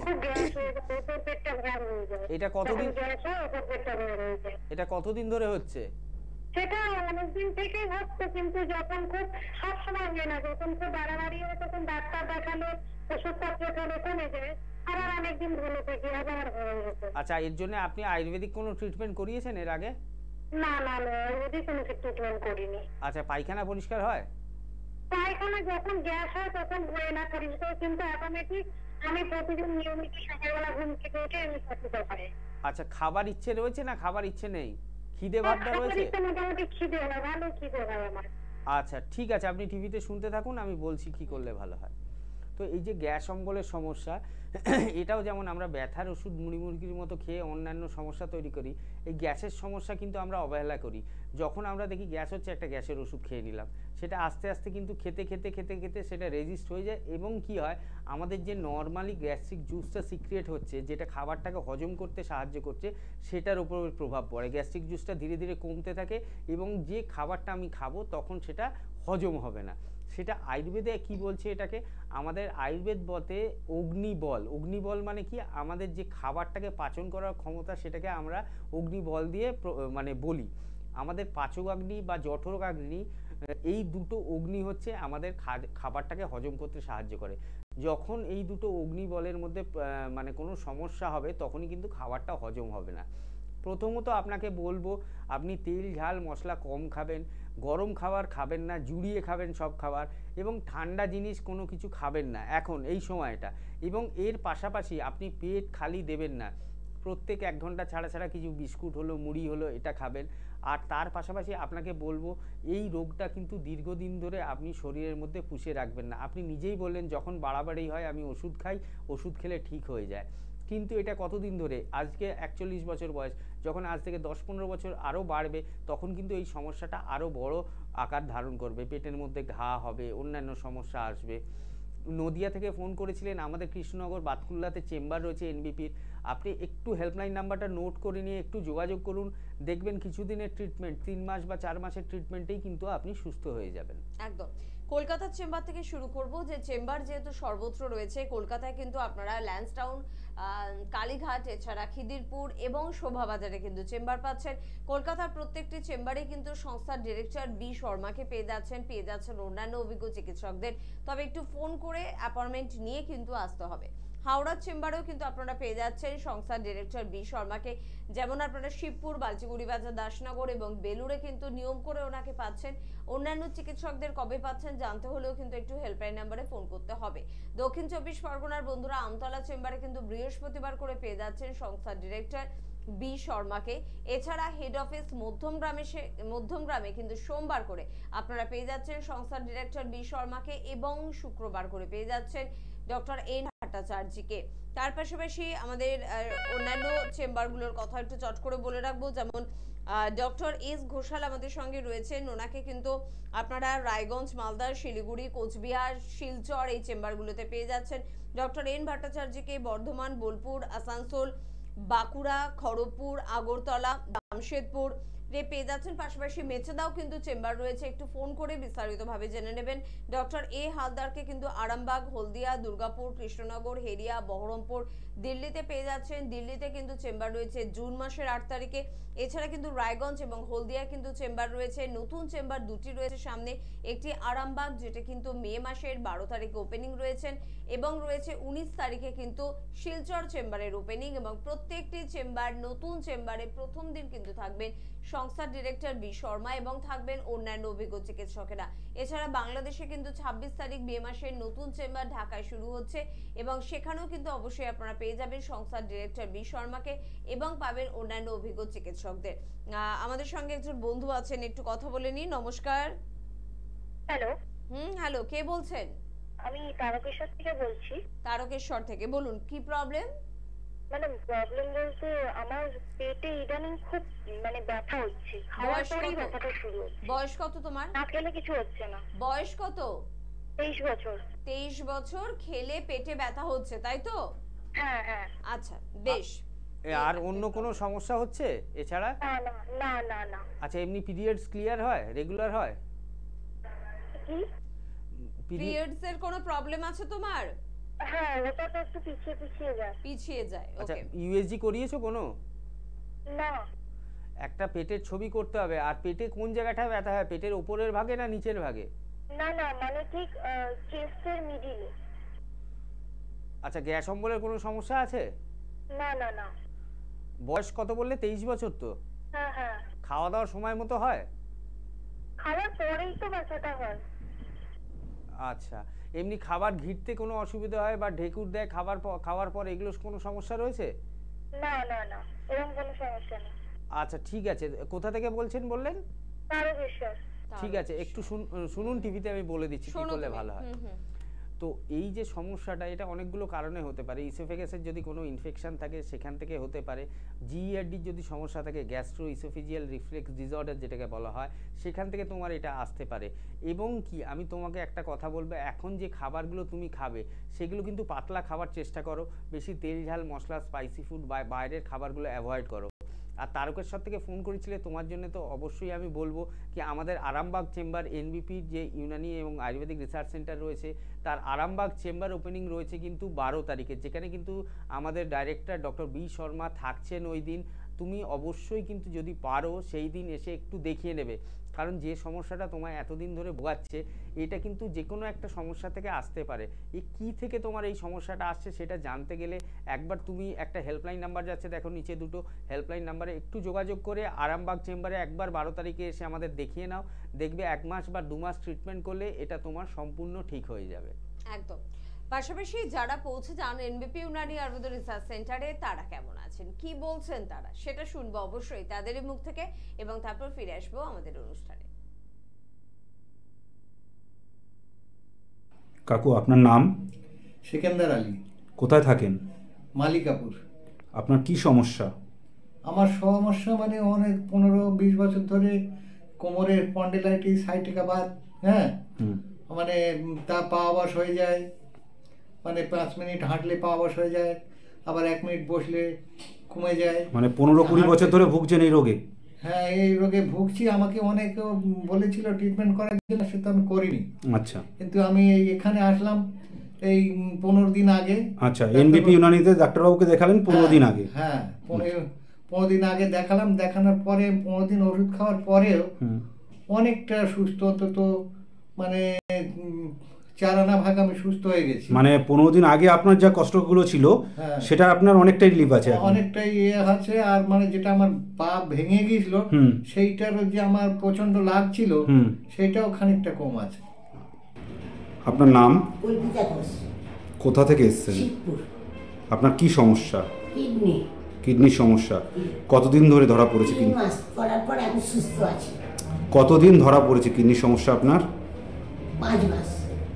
খুব গ্যাস হয়ে যায়, উপর পেটটা ভার হয়ে যায়। এটা কতদিন? গ্যাস হয়, উপর পেটটা ভার হয়ে যায়। এটা কতদিন ধরে হচ্ছে? সেটা অনেকদিন থেকে হচ্ছে, কিন্তু যখন খুব সবসময় হয় না, যখন খুব বাড়াবাড়ি হয় তখন ডাক্তার দেখালে, ওষুধপত্র খেলে কমে যায়, আবার অনেকদিন ভালো থেকে আবার হয়ে যেত। আচ্ছা, এর জন্য আপনি আয়ুর্বেদিক কোনো ট্রিটমেন্ট করিয়েছেন এর আগে? না না না, ওদের কোনো ট্রিটমেন্ট করিনি। আচ্ছা, পায়খানা পরিষ্কার হয়? পায়খানা যখন গ্যাস হয় তখন হয় না পরিষ্কার, কিন্তু অটোমেটিক আমি প্রতিদিন নিয়মিত সকালবেলা ঘুম থেকে উঠে আমি পরিষ্কার করি। আচ্ছা, খাবার ইচ্ছে রয়েছে না খাবার ইচ্ছে নেই? খিদে ভাবটা রয়েছে? মোটামুটি খিদে হয়, ভালো খিদে হয় আমার। আচ্ছা ঠিক আছে, আপনি টিভিতে শুনতে থাকুন, আমি বলছি কি করলে ভালো হয়। তো এই যে গ্যাস অম্বলের সমস্যা, এটাও যেমন আমরা ব্যথার ওষুধ মুড়ি মুরগির মতো খেয়ে অন্যান্য সমস্যা তৈরি করি, এই গ্যাসের সমস্যা কিন্তু আমরা অবহেলা করি। যখন আমরা দেখি গ্যাস হচ্ছে, একটা গ্যাসের ওষুধ খেয়ে নিলাম, সেটা আস্তে আস্তে কিন্তু খেতে খেতে খেতে খেতে সেটা রেজিস্ট হয়ে যায়, এবং কি হয়, আমাদের যে নর্মালি গ্যাস্ট্রিক জুসটা সিক্রিয়েট হচ্ছে, যেটা খাবারটাকে হজম করতে সাহায্য করছে, সেটার উপর প্রভাব পড়ে। গ্যাস্ট্রিক জুসটা ধীরে ধীরে কমতে থাকে, এবং যে খাবারটা আমি খাবো তখন সেটা হজম হবে না। সেটা আয়ুর্বেদে কি বলছে এটাকে, আমাদের আয়ুর্বেদ বলতে অগ্নিবল। অগ্নিবল মানে কি, আমাদের যে খাবারটাকে পাচন করার ক্ষমতা, সেটাকে আমরা অগ্নিবল দিয়ে মানে বলি। আমাদের পাচকাগ্নি বা জঠরাগ্নি, এই দুটো অগ্নি হচ্ছে আমাদের খাবারটাকে হজম করতে সাহায্য করে। যখন এই দুটো অগ্নিবলের মধ্যে মানে কোনো সমস্যা হবে, তখনই কিন্তু খাবারটা হজম হবে না। প্রথমত আপনাকে বলবো, আপনি তেল ঝাল মশলা কম খাবেন, গরম খাবার খাবেন না, জুড়িয়ে খাবেন সব খাবার, এবং ঠান্ডা জিনিস কোনো কিছু খাবেন না এখন এই সময়টা। এবং এর পাশাপাশি আপনি পেট খালি দেবেন না, প্রত্যেক 1 ঘন্টা ছাড়া ছাড়া কিছু বিস্কুট হলো, মুড়ি হলো, এটা খাবেন। আর তার পাশাপাশি আপনাকে বলবো, এই রোগটা কিন্তু দীর্ঘদিন ধরে আপনি শরীরের মধ্যে পুষে রাখবেন না। আপনি নিজেই বললেন, যখন বাড়াবাড়ি হয় আমি ওষুধ খাই, ওষুধ খেলে ঠিক হয়ে যায়, কিন্তু এটা কতদিন ধরে? আজকে 41 বছর বয়স, যখন আজ থেকে 10-15 বছর আরও বাড়বে, তখন কিন্তু এই সমস্যাটা আরও বড় আকার ধারণ করবে, পেটের মধ্যে ঘা হবে, অন্যান্য সমস্যা আসবে। নদিয়া থেকে ফোন করেছিলেন, আমাদের কৃষ্ণনগর বাতকুল্লাতে চেম্বার রয়েছে এনবিপির। আপনি একটু হেল্পলাইন নাম্বারটা নোট করে নিয়ে একটু যোগাযোগ করুন, দেখবেন কিছুদিনের ট্রিটমেন্ট, 3 মাস বা 4 মাসের ট্রিটমেন্টেই কিন্তু আপনি সুস্থ হয়ে যাবেন। একদম। কলকাতার চেম্বার থেকে শুরু করব, যে চেম্বার যেহেতু সর্বত্র রয়েছে, কলকাতায় কিন্তু আপনারা ল্যান্সডাউন কালীঘাট, এছাড়া খিদিরপুর এবং শোভাবাজারে কিন্তু চেম্বার পাচ্ছেন। কলকাতার প্রত্যেকটি চেম্বারে কিন্তু সংস্থার ডিরেক্টর বি শর্মাকে পেয়ে যাচ্ছেন অন্যান্য অভিজ্ঞ চিকিৎসকদের। তবে একটু ফোন করে অ্যাপয়েন্টমেন্ট নিয়ে কিন্তু আসতে হবে। হাওড়ার চেম্বারেও কিন্তু আপনারা পেয়ে যাচ্ছেন সংস্থার ডিরেক্টর বি শর্মাকে। যেমন আপনারা শিবপুর, বালচিগুড়ি বাজার, দাসনগর এবং বেলুড়ে কিন্তু নিয়ম করে ওনাকে পাচ্ছেন। অন্যান্য চিকিৎসকদের কবে পাচ্ছেন জানতে হলেও কিন্তু একটু হেল্পলাইন নাম্বারে ফোন করতে হবে। দক্ষিণ 24 পরগনার বন্ধুরা আমতলা চেম্বারে কিন্তু বৃহস্পতিবার করে পেয়ে যাচ্ছেন সংস্থার ডিরেক্টর বি শর্মাকে। এছাড়া হেড অফিস মধ্যমগ্রামে কিন্তু সোমবার করে আপনারা পেয়ে যাচ্ছেন সংস্থার ডিরেক্টর বি শর্মাকে এবং শুক্রবার করে পেয়ে যাচ্ছেন ডক্টর এন ভট্টাচার্যকে। তার পাশাপাশি আমাদের অন্যান্য চেম্বারগুলোর কথা একটু চট করে বলে রাখবো। যেমন ডক্টর এস ঘোষাল আমাদের সঙ্গে রয়েছেন, ওনাকে কিন্তু আপনারা রায়গঞ্জ, মালদা, শিলিগুড়ি, কোচবিহার, শিলচর এই চেম্বারগুলোতে পেয়ে যাচ্ছেন। ডক্টর এন ভট্টাচার্যকে বর্ধমান, বোলপুর, আসানসোল, বাঁকুড়া, খড়গপুর, আগরতলা, জামশেদপুর পেয়ে যাচ্ছেন। পাশাপাশি মেচেদাও কিন্তু চেম্বার রয়েছে, একটু ফোন করে বিস্তারিতভাবে জেনে নেবেন। ডক্টর এ হালদারকে কিন্তু আরামবাগ, হলদিয়া, দুর্গাপুর, কৃষ্ণনগর, হেরিয়া, বহরমপুর, দিল্লিতে পেয়ে যাচ্ছেন। দিল্লিতে কিন্তু চেম্বার রয়েছে জুন মাসের 8 তারিখে। এছাড়া কিন্তু রায়গঞ্জ এবং হলদিয়া কিন্তু চেম্বার রয়েছে। নতুন চেম্বার দুটি রয়েছে সামনে, একটি আরামবাগ যেটা কিন্তু মে মাসের 12 তারিখে ওপেনিং রয়েছেন এবং রয়েছে 19 তারিখে কিন্তু শিলচর চেম্বারের ওপেনিং। এবং প্রত্যেকটি চেম্বার, নতুন চেম্বারে প্রথম দিন কিন্তু থাকবেন সংস্থার ডিরেক্টর বি শর্মা এবং থাকবেন অন্যান্য অভিজ্ঞ চিকিৎসকেরা। এছাড়া বাংলাদেশে কিন্তু 26 তারিখ মে মাসের নতুন চেম্বার ঢাকায় শুরু হচ্ছে এবং সেখানেও কিন্তু অবশ্যই আপনারা পেয়ে যাবেন সংস্থার ডিরেক্টর বি শর্মাকে এবং পাবেন অন্যান্য অভিজ্ঞ চিকিৎসকদের। আমাদের সঙ্গে একজন বন্ধু আছেন, একটু কথা বলে নিই। নমস্কার। হ্যালো। হ্যালো, কে বলছেন? আমি তারকেশ্বর থেকে বলছি। তারকেশ্বর থেকে বলুন, কি প্রবলেম? ম্যাডাম, প্রবলেম বলতে আমার পেটে ইদানিং খুব ব্যথা হচ্ছে, খাওয়ার পরেই ব্যথাটা শুরু হচ্ছে। বয়স কত তোমার? না খেলে কিছু হচ্ছে না। বয়স কত? 23 বছর। 23 বছর, খেলে পেটে ব্যথা হচ্ছে, তাই তো? হ্যাঁ হ্যাঁ। আচ্ছা, বেশ। আর অন্য কোনো সমস্যা হচ্ছে এছাড়া? না না না না না। আচ্ছা, এমনি পিরিয়ডস ক্লিয়ার হয়, রেগুলার হয়? কি পিরিয়ডস এর কোনো প্রবলেম আছে তোমার? হ্যাঁ, ওটা তো একটু পিছিয়ে যায়। আচ্ছা, ওকে। ইউএসজি করিয়েছো কোনো? না। একটা পেটের ছবি করতে হবে। আর পেটে কোন জায়গাটায় ব্যথা হয়, পেটের উপরের ভাগে না নিচের ভাগে? না না, ঠিক চেস্টের মিডিলে। আচ্ছা, গ্যাস অম্বলের কোনো সমস্যা আছে? না না না। বয়স কত বললে? 23 বছর তো? হ্যাঁ হ্যাঁ। খাওয়া দাওয়ার সময় মতো হয়? খাওয়ার পরেই তো ব্যথাটা হয়। আচ্ছা, এমনি খাবার ঘিরতে কোনো অসুবিধা হয় বা ঢেকুর দেয় খাওয়ার পর, এগুলো কোনো সমস্যা রয়েছে? না না না, এরকম কোনো সমস্যা নেই। আচ্ছা, ঠিক আছে। কোথা থেকে বলছেন বললেন? তারকেশ্বর। ঠিক আছে, একটু শুনুন, টিভিতে আমি বলে দিচ্ছি কি করলে ভালো হয়। তো এই যে সমস্যাটা, এটা অনেকগুলো কারণে হতে পারে। ইসোফেগাসের যদি কোনো ইনফেকশন থাকে সেখান থেকে হতে পারে। জিইআরডির যদি সমস্যা থাকে, গ্যাস্ট্রো ইসোফেজিয়াল রিফ্লেক্স ডিসঅর্ডার যেটাকে বলা হয়, সেখান থেকে তোমার এটা আসতে পারে। এবং কি আমি তোমাকে একটা কথা বলবো, এখন যে খাবারগুলো তুমি খাবে সেগুলো কিন্তু পাতলা খাবার চেষ্টা করো। বেশি তেল ঝাল মশলা স্পাইসি ফুড বা বাইরের খাবারগুলো অ্যাভয়েড করো। আর তারকেশ্বর থেকে ফোন করেছিলে তোমার জন্য, তো অবশ্যই আমি বলবো কি আমাদের আরামবাগ চেম্বার, এনবিপির যে ইউনানি এবং আয়ুর্বেদিক রিসার্চ সেন্টার রয়েছে, তার আরামবাগ চেম্বার ওপেনিং রয়েছে কিন্তু 12 তারিখে, যেখানে কিন্তু আমাদের ডাইরেক্টর ডক্টর বি শর্মা থাকছেন ওই দিন। তুমি অবশ্যই কিন্তু যদি পারো সেই দিন এসে একটু দেখিয়ে নেবে, কারণ যে সমস্যাটা তোমায় এতদিন ধরে ভোগাচ্ছে এটা কিন্তু যে কোনো একটা সমস্যা থেকে আসতে পারে। এই কী থেকে তোমার এই সমস্যাটা আসছে সেটা জানতে গেলে একবার তুমি একটা হেল্পলাইন নাম্বার যাচ্ছে দেখো নিচে, দুটো হেল্পলাইন নাম্বারে একটু যোগাযোগ করে আরামবাগ চেম্বারে একবার 12 তারিখে এসে আমাদের দেখিয়ে নাও। দেখবে 1 মাস বা 2 মাস ট্রিটমেন্ট করলে এটা তোমার সম্পূর্ণ ঠিক হয়ে যাবে। একদম। পাশাপাশি যারা পৌঁছে যান এনবিপি ইউনানি আয়ুর্বেদ রিসার্চ সেন্টারে, তারা কেমন আছেন, কি বলছেন তারা, সেটা শুনবো অবশ্যই তাদেরই মুখ থেকে এবং তারপর ফিরে আসবো আমাদের অনুষ্ঠানে। কাকু, আপনার নাম? সিকান্দার আলী। কোথায় থাকেন? মালিকাপুর। আপনার কি সমস্যা? আমার সমস্যা অনেক 15-20 বছর ধরে কোমরের স্পন্ডিলাইটিস, সাইটিকাবাত। হ্যাঁ, তা পা অবশ হয়ে যায়, 5 মিনিট হাঁটলে পা অবশ হয়ে যায়, আবার 1 মিনিট বসলে কমে যায়। 15-20 বছর ধরে ভুগছেন এই রোগে? হ্যাঁ, এই রোগে ভুগছি। আমাকে অনেক বলেছিল ট্রিটমেন্ট করার জন্য, সেটা আমি করিনি। আচ্ছা। কিন্তু আমি এখানে আসলাম, এই 15 দিন আগে। আচ্ছা, এনবিপি ইউনানিতে ডাক্তারবাবুকে দেখালেন 15 দিন আগে? হ্যাঁ, 15 দিন আগে দেখালাম। দেখানোর পরে 15 দিন ওষুধ খাওয়ার পরেও অনেকটা সুস্থ, অন্তত মানে 4 আনা ভাগ আমি সুস্থ হয়ে গেছি। মানে 15 দিন আগে আপনার যা কষ্টগুলো ছিল সেটা আপনার অনেকটাই রিলিফ আছে, অনেকটাই আছে। আর মানে যেটা আমার পা ভেঙে গিয়েছিল সেইটারও যে আমার প্রচন্ড লাগছিল সেইটাও খানিকটা কম আছে। আপনার নাম? কল্পিতা ঘোষ। কোথা থেকে এসেছেন? শিবপুর। আপনার কি সমস্যা? কিডনি। কিডনির সমস্যা। কতদিন ধরে ধরা পড়েছে? 3 মাস করার পর আমি সুস্থ আছি। কতদিন ধরা পড়েছে কিডনির সমস্যা আপনার? 5 মাস।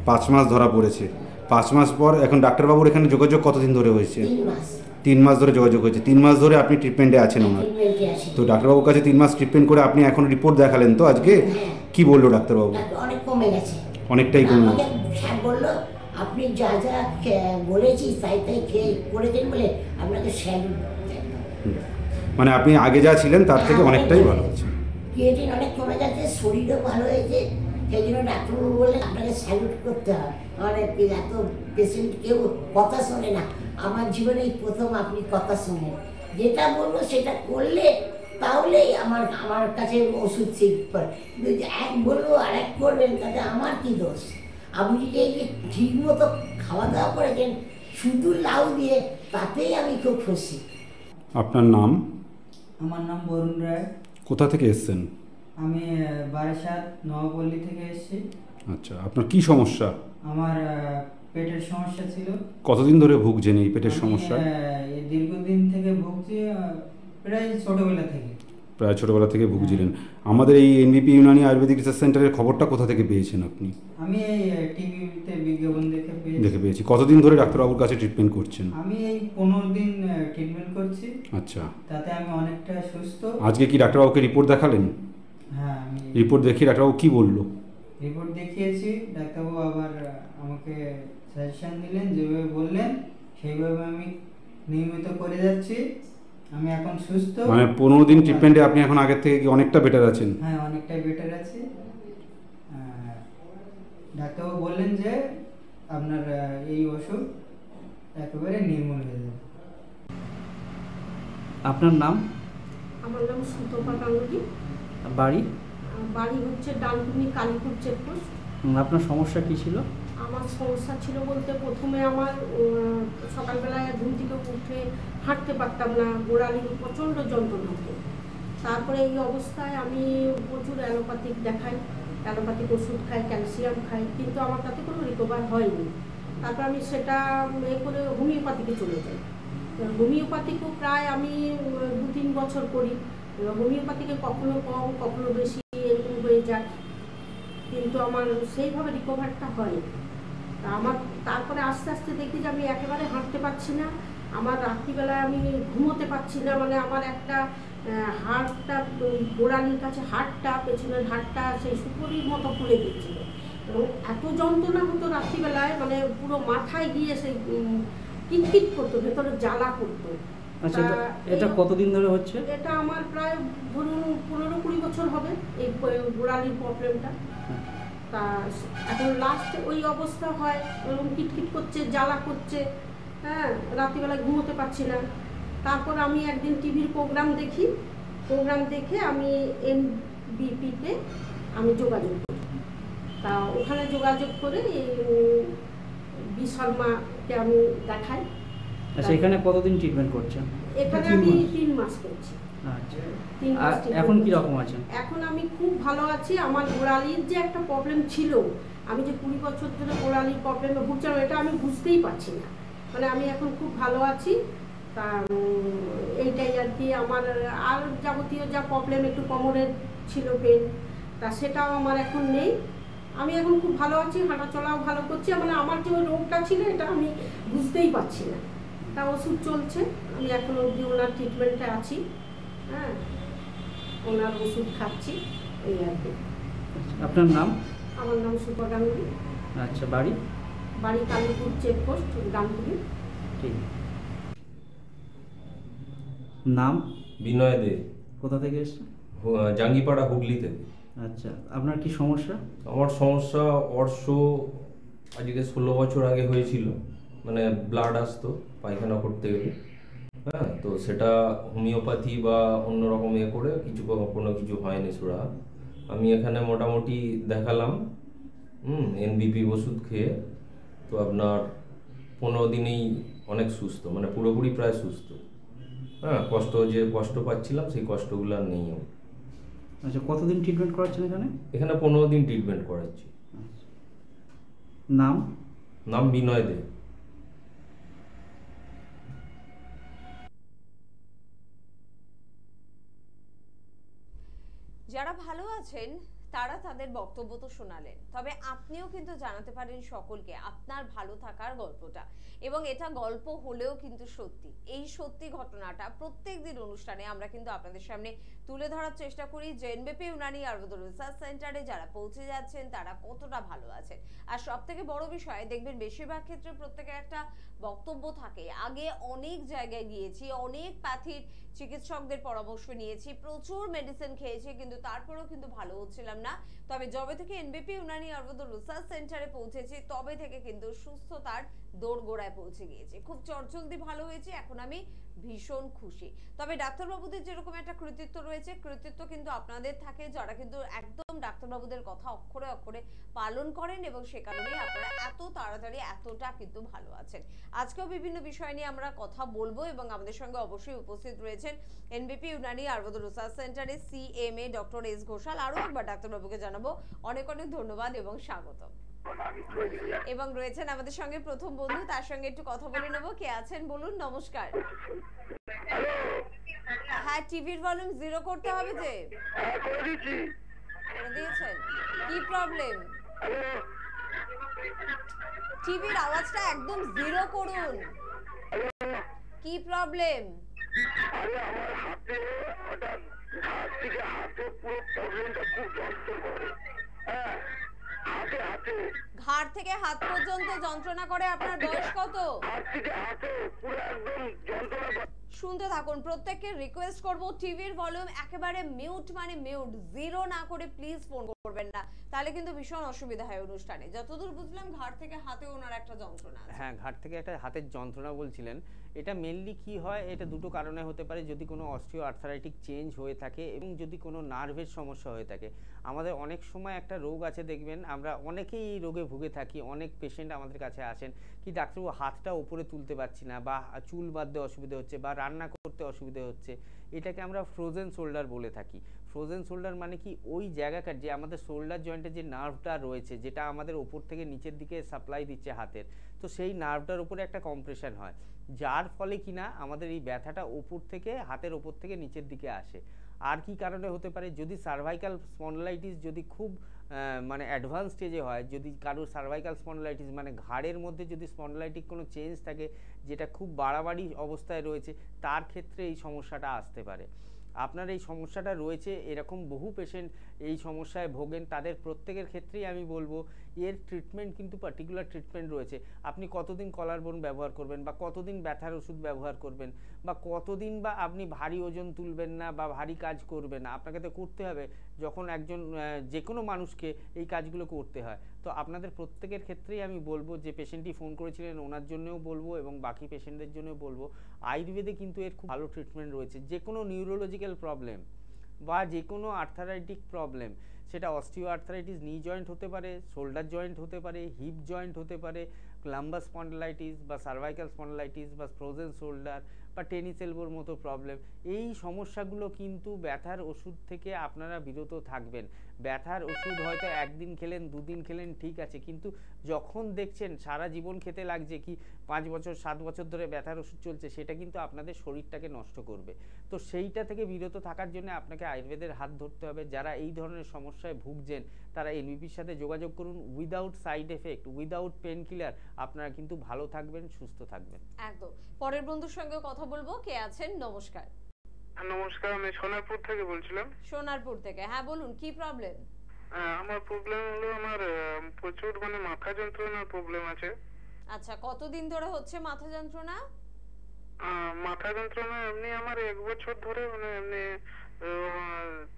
5 মাস ধরা পড়েছে। 5 মাস পর এখন ডাক্তারবাবুর এখানে যোগাযোগ কতদিন ধরে হয়েছে? 3 মাস। 3 মাস ধরে যোগাযোগ হয়েছে। 3 মাস ধরে আপনি ট্রিটমেন্টে আছেন ওনার? তো ডাক্তারবাবুর কাছে 3 মাস ট্রিটমেন্ট করে আপনি এখন রিপোর্ট দেখালেন তো আজকে? কি বললো ডাক্তারবাবু? অনেক কমে গেছে। অনেকটাই কমে গেছে। স্যার বললো আপনি যা যা বলেছি তাই তাই খেয়ে করেছেন বলে আপনাকে স্যালুট। মানে আপনি আগে যা ছিলেন তার থেকে অনেকটাই ভালো আছে। ক্রিয়েটিন অনেক কমে গেছে, শরীরও ভালো হয়েছে। সেই জন্য ডাক্তারবাবু বললেন আপনাকে স্যালুট করতে হয়। মানে এত পেশেন্ট কেউ কথা শোনে না, আমার জীবনে এই প্রথম আপনি কথা শোনেন। যেটা বলবো সেটা করলে তাহলেই আমার কাছে ওষুধ শিখবে। এক বলবো আর এক করবেন, তাতে আমার কি দোষ? আপনি যদি এই যে ঠিক মতো খাওয়া দাওয়া করেছেন শুধু লাউ দিয়ে, তাতেই আমি খুব খুশি। আপনার নাম? আমার নাম বরুণ রায়। কোথা থেকে এসেছেন? আমি বারাসাত নবপল্লী থেকে এসেছি। আচ্ছা, আপনার কি সমস্যা? আমার পেটের সমস্যা ছিল। কতদিন ধরে ভুগছেন এই পেটের সমস্যা? দীর্ঘদিন থেকে ভুগছি, প্রায় ছোটবেলা থেকে। প্রায় ছোটবেলা থেকে ভুগছিলেন। আমাদের এই এনবিপি ইউনানি আয়ুর্বেদিক রিসার্চ সেন্টারের খবরটা কোথা থেকে পেয়েছেন আপনি? আমি এই টিভিতে বিজ্ঞাপন দেখে পেয়েছি। কতদিন ধরে ডাক্তারবাবুর কাছে ট্রিটমেন্ট করছেন? আমি এই 15 দিন ট্রিটমেন্ট করছি। আচ্ছা, তাতে আমি অনেকটা সুস্থ। আজকে কি ডাক্তারবাবুকে রিপোর্ট দেখালেন? হ্যাঁ, আমি রিপোর্ট দেখিয়ে ডাক্তারবাবু কি বললো? রিপোর্ট দেখিয়েছি। ডাক্তারবাবু আবার আমাকে সাজেশন দিলেন, যেভাবে বললেন সেইভাবে আমি নিয়মিত করে যাচ্ছি। আমি এখন সুস্থ। মানে 15 দিন ট্রিটমেন্টে আপনি এখন আগের থেকে কি অনেকটা বেটার আছেন? হ্যাঁ, অনেকটাই বেটার আছি। ডাক্তারবাবু বললেন যে আপনার এই ওষুধ একেবারে নির্মূল হয়ে যাবে। আপনার নাম? আমার নাম সুতপা গাঙ্গুলি। বাড়ি? বাড়ি হচ্ছে ডানকুনি কালীপুর চেকপোস্ট। আপনার সমস্যা কি ছিল? আমার সমস্যা ছিল বলতে প্রথমে আমার সকালবেলায় ঘুম থেকে উঠে হাঁটতে পারতাম না, গোড়ালির প্রচণ্ড যন্ত্রণা হতো। তারপরে এই অবস্থায় আমি প্রচুর অ্যালোপ্যাথিক দেখাই, অ্যালোপ্যাথিক ওষুধ খাই, ক্যালসিয়াম খাই, কিন্তু আমার তাতে কোনো রিকভার হয়নি। তারপর আমি সেটা করে হোমিওপ্যাথিকে চলে যাই। হোমিওপ্যাথিকেও প্রায় আমি 2-3 বছর করি। হোমিওপ্যাথিকে কখনো কম কখনো বেশি এরকম হয়ে যায়, কিন্তু আমার সেইভাবে রিকভারটা হয়নি। আমার তারপরে আস্তে আস্তে দেখি যে আমি একেবারে হাঁটতে পারছি না, আমার রাত্রিবেলায় আমি ঘুমোতে পারছি না। মানে আমার একটা হাড়টা, গোড়ালির কাছে হাড়টা, পেছনের হাড়টা সেই সুপুরির মতো ফুলে গিয়েছিল এবং এত যন্ত্রণা হতো রাত্রিবেলায়, মানে পুরো মাথায় গিয়ে সেই কিটকিট করতো, ভেতরে জ্বালা করতো। আচ্ছা, এটা কতদিন ধরে হচ্ছে? এটা আমার প্রায় ধরুন 15-20 বছর হবে এই গোড়ালির প্রবলেমটা। তা এখন লাস্ট ওই অবস্থা হয়, ওরকম কিটকিট করছে, জ্বালা করছে, হ্যাঁ, রাত্রিবেলায় ঘুমোতে পারছি না। তারপর আমি একদিন টিভির প্রোগ্রাম দেখে আমি এনবিপিতে আমি যোগাযোগ করি। তা ওখানে যোগাযোগ করে বি শর্মাকে আমি দেখাই। আচ্ছা, এখানে কতদিন ট্রিটমেন্ট করছেন? এখানে আমি 3 মাস করছি। আচ্ছা, 3 মাস। এখন কি রকম আছেন? এখন আমি খুব ভালো আছি। আমার গোড়ালির যে একটা প্রবলেম ছিল, আমি যে 20 বছর ধরে গোড়ালির প্রবলেমে ভুগছিলাম, এটা আমি বুঝতেই পারছি না। মানে আমি এখন খুব ভালো আছি। তা এইটাই আর কি। আমার আর যাবতীয় যা প্রবলেম, একটু কোমরের ছিল পেন, তা সেটাও আমার এখন নেই। আমি এখন খুব ভালো আছি, হাঁটা চলাও ভালো করছি। মানে আমার যে ওই রোগটা ছিল এটা আমি বুঝতেই পারছি না। তা ওষুধ চলছে, আমি এখন অবধি ওনার ট্রিটমেন্টে আছি। হ্যাঁ, ওনার ওষুধ খাচ্ছি, এই আর কি। আপনার নাম? আমার নাম সুপা গাঙ্গুলি। আচ্ছা, বাড়ি? বাড়ি কালীপুর চেকপোস্ট, ডানকুনি। ঠিক। নাম? বিনয় দে। কোথা থেকে এসেছেন? জাঙ্গিপাড়া, হুগলি থেকে। আচ্ছা, আপনার কি সমস্যা? আমার সমস্যা অর্শ আজকে 16 বছর আগে হয়েছিল, মানে ব্লাড আসতো পায়খানা করতে গেলে। হ্যাঁ, তো সেটা হোমিওপ্যাথি বা অন্যরকম করে কোনো কিছু হয়নি সুরা। আমি এখানে মোটামুটি দেখালাম এনবিপি ওষুধ খেয়ে, তো আপনার 15 দিনেই অনেক সুস্থ, মানে পুরোপুরি প্রায় সুস্থ। হ্যাঁ, কষ্ট পাচ্ছিলাম সেই কষ্টগুলো আর নেই। আচ্ছা, কতদিন ট্রিটমেন্ট করাচ্ছেন এখানে? এখানে 15 দিন ট্রিটমেন্ট করাচ্ছি। নাম বিনয় দে। যারা ভালো আছেন তারা তাদের বক্তব্য তো শোনালেন, তবে আপনিও কিন্তু জানাতে পারেন সকলকে আপনার ভালো থাকার গল্পটা, এবং এটা গল্প হলেও কিন্তু সত্যি। এই সত্যি ঘটনাটা প্রত্যেকদিন অনুষ্ঠানে আমরা কিন্তু আপনাদের সামনে তুলে ধরার চেষ্টা করি যে এনবিপি ইউনানি আয়ুর্বেদ রিসার্চ সেন্টারে যারা পৌঁছে যাচ্ছেন তারা কতটা ভালো আছেন। আর সব থেকে বড় বিষয় দেখবেন বেশিরভাগ ক্ষেত্রে প্রত্যেকের একটা বক্তব্য থাকে। আগে অনেক জায়গায় গিয়েছি, অনেক প্যাথির চিকিৎসকদের পরামর্শ নিয়েছি, প্রচুর মেডিসিন খেয়েছি, কিন্তু তারপরেও কিন্তু ভালো হচ্ছিলাম না। তবে যবে থেকে এনবিপি ইউনানি আয়ুর্বেদ রিসার্চ সেন্টারে পৌঁছেছি তবে থেকে কিন্তু সুস্থতার দোরগোড়ায় পৌঁছে গিয়েছি, খুব চটজলদি ভালো হয়েছে। এখন আমি ভীষণ খুশি। তবে ডাক্তারবাবুদের যেরকম একটা কৃতিত্ব রয়েছে, কৃতিত্ব কিন্তু আপনাদের থাকে যারা কিন্তু একদম ডাক্তারবাবুদের কথা অক্ষরে অক্ষরে পালন করেন, এবং সে কারণেই আপনারা এত তাড়াতাড়ি এতটা কিন্তু ভালো আছেন। আজকেও বিভিন্ন বিষয় নিয়ে আমরা কথা বলবো, এবং আমাদের সঙ্গে অবশ্যই উপস্থিত রয়েছেন এনবিপি ইউনানি আয়ুর্বেদ রিসার্চ সেন্টারে সিএমএ ডক্টর এস ঘোষাল। আরো একবার ডাক্তারবাবুকে জানাবো অনেক অনেক ধন্যবাদ এবং স্বাগত। এবং রয়েছেন আমাদের সঙ্গে প্রথম বন্ধু, তার সঙ্গে একটু কথা বলে নেব। কে আছেন বলুন? নমস্কার। হ্যাঁ, টিভির ভলিউম 0 করতে হবে যে। করে দিয়েছেন? কি প্রবলেম? টিভির আওয়াজটা একদম 0 করুন। কি প্রবলেম? আরে আমার হাতে হঠাৎ ঘাট থেকে হাতে পুরো প্রবলেমটা খুব যন্ত্রণা করে। হ্যাঁ, হাতে ঘাট থেকে হাত পর্যন্ত যন্ত্রণা করে। আপনার বয়স কত? হাত থেকে হাতে পুরো একদম যন্ত্রণা করে। শুনতে থাকুন। প্রত্যেককে রিকোয়েস্ট করব টিভির ভলিউম একেবারে মিউট, মানে মিউট, 0 না করে প্লিজ ফোন করবেন না, তাহলে কিন্তু ভীষণ অসুবিধা হয় অনুষ্ঠানে। যতদূর বুঝলাম ঘাট থেকে হাতে ওনার একটা যন্ত্রণা আছে। হ্যাঁ, ঘাট থেকে একটা হাতের যন্ত্রণা বলছিলেন। এটা মেইনলি কি হয়, এটা দুটো কারণে হতে পারে। যদি কোনো অস্টিও আর্থারাইটিক চেঞ্জ হয়ে থাকে এবং যদি কোনো নার্ভের সমস্যা হয়ে থাকে। আমাদের অনেক সময় একটা রোগ আছে, দেখবেন আমরা অনেকেই এই রোগে ভুগে থাকি। অনেক পেশেন্ট আমাদের কাছে আসেন কি ডাক্তারবাবু হাতটা উপরে তুলতে পারছি না, বা চুল বাঁধতে অসুবিধা হচ্ছে, বা রান্না করতে অসুবিধা হচ্ছে। এটাকে আমরা ফ্রোজেন শোল্ডার বলে থাকি। ফ্রোজেন শোল্ডার মানে কি, ওই জায়গাকার যে আমাদের শোল্ডার জয়েন্টের যে নার্ভটা রয়েছে, যেটা আমাদের ওপর থেকে নিচের দিকে সাপ্লাই দিচ্ছে হাতের, তো সেই নার্ভটার উপরে একটা কম্প্রেশন হয়, যার ফলে কিনা আমাদের এই ব্যথাটা ওপর থেকে হাতের ওপর থেকে নিচের দিকে আসে। আর কি কারণে হতে পারে, যদি সার্ভাইকাল স্পন্ডলাইটিস যদি খুব মানে অ্যাডভান্স স্টেজে হয়, যদি কারোর সার্ভাইকাল স্পন্ডলাইটিস মানে ঘাড়ের মধ্যে যদি স্পন্ডলাইটিক কোনো চেঞ্জ থাকে যেটা খুব বাড়াবাড়ি অবস্থায় রয়েছে, তার ক্ষেত্রে এই সমস্যাটা আসতে পারে। আপনার এই সমস্যাটা রয়েছে, এরকম বহু পেশেন্ট এই সমস্যায় ভোগেন। তাদের প্রত্যেকের ক্ষেত্রেই আমি বলবো এর ট্রিটমেন্ট কিন্তু পার্টিকুলার ট্রিটমেন্ট রয়েছে। আপনি কতদিন কলার বোন ব্যবহার করবেন, বা কতদিন ব্যথার ওষুধ ব্যবহার করবেন, বা কতদিন বা আপনি ভারী ওজন তুলবেন না বা ভারী কাজ করবেন না। আপনাকে তো করতে হবে, যখন একজন যে কোনো মানুষকে এই কাজগুলো করতে হয়। তো আপনাদের প্রত্যেকের ক্ষেত্রেই আমি বলবো, যে পেশেন্টটি ফোন করেছিলেন ওনার জন্যও বলবো এবং বাকি পেশেন্টদের জন্যও বলবো, আয়ুর্বেদে কিন্তু এর খুব ভালো ট্রিটমেন্ট রয়েছে। যে কোনো নিউরোলজিক্যাল প্রবলেম বা যে কোনো আর্থারাইটিক প্রবলেম, সেটা অস্টিও আর্থারাইটিস নি জয়েন্ট হতে পারে, শোল্ডার জয়েন্ট হতে পারে, হিপ জয়েন্ট হতে পারে, লাম্বার স্পন্ডলাইটিস বা সার্ভাইকাল স্পন্ডলাইটিস বা ফ্রোজেন শোল্ডার বা টেনিস এলবোর মতো প্রবলেম, এই সমস্যাগুলো কিন্তু ব্যথার ওষুধ থেকে আপনারা বিরত থাকবেন। ব্যথার ওষুধ হয়তো একদিন খেলেন, দুদিন খেলেন, ঠিক আছে, কিন্তু যখন দেখছেন সারা জীবন খেতে লাগছে, কি 5 বছর 7 বছর ধরে ব্যথার ওষুধ চলছে, সেটা কিন্তু আপনাদের শরীরটাকে নষ্ট করবে। তো সেইটা থেকে বিরত থাকার জন্য আপনাকে আয়ুর্বেদের হাত ধরতে হবে। যারা এই ধরনের সমস্যায় ভুগছেন তারা এনবিপির সাথে যোগাযোগ করুন। Without side effect, without pain killer আপনারা কিন্তু ভালো থাকবেন, সুস্থ থাকবেন। একদম। পরের বন্ধুর সঙ্গে কথা বলবো। কে আছেন? নমস্কার। নমস্কার, আমি সোনারপুর থেকে বলছিলাম। সোনারপুর থেকে, হ্যাঁ বলুন, কি প্রবলেম? আমার প্রবলেম হলো আমার প্রচুর মানে মাথা যন্ত্রণার প্রবলেম আছে। আচ্ছা, কতদিন ধরে হচ্ছে মাথা যন্ত্রণা? মাথা যন্ত্রণা এমনি আমার 1 বছর ধরে, মানে এমনি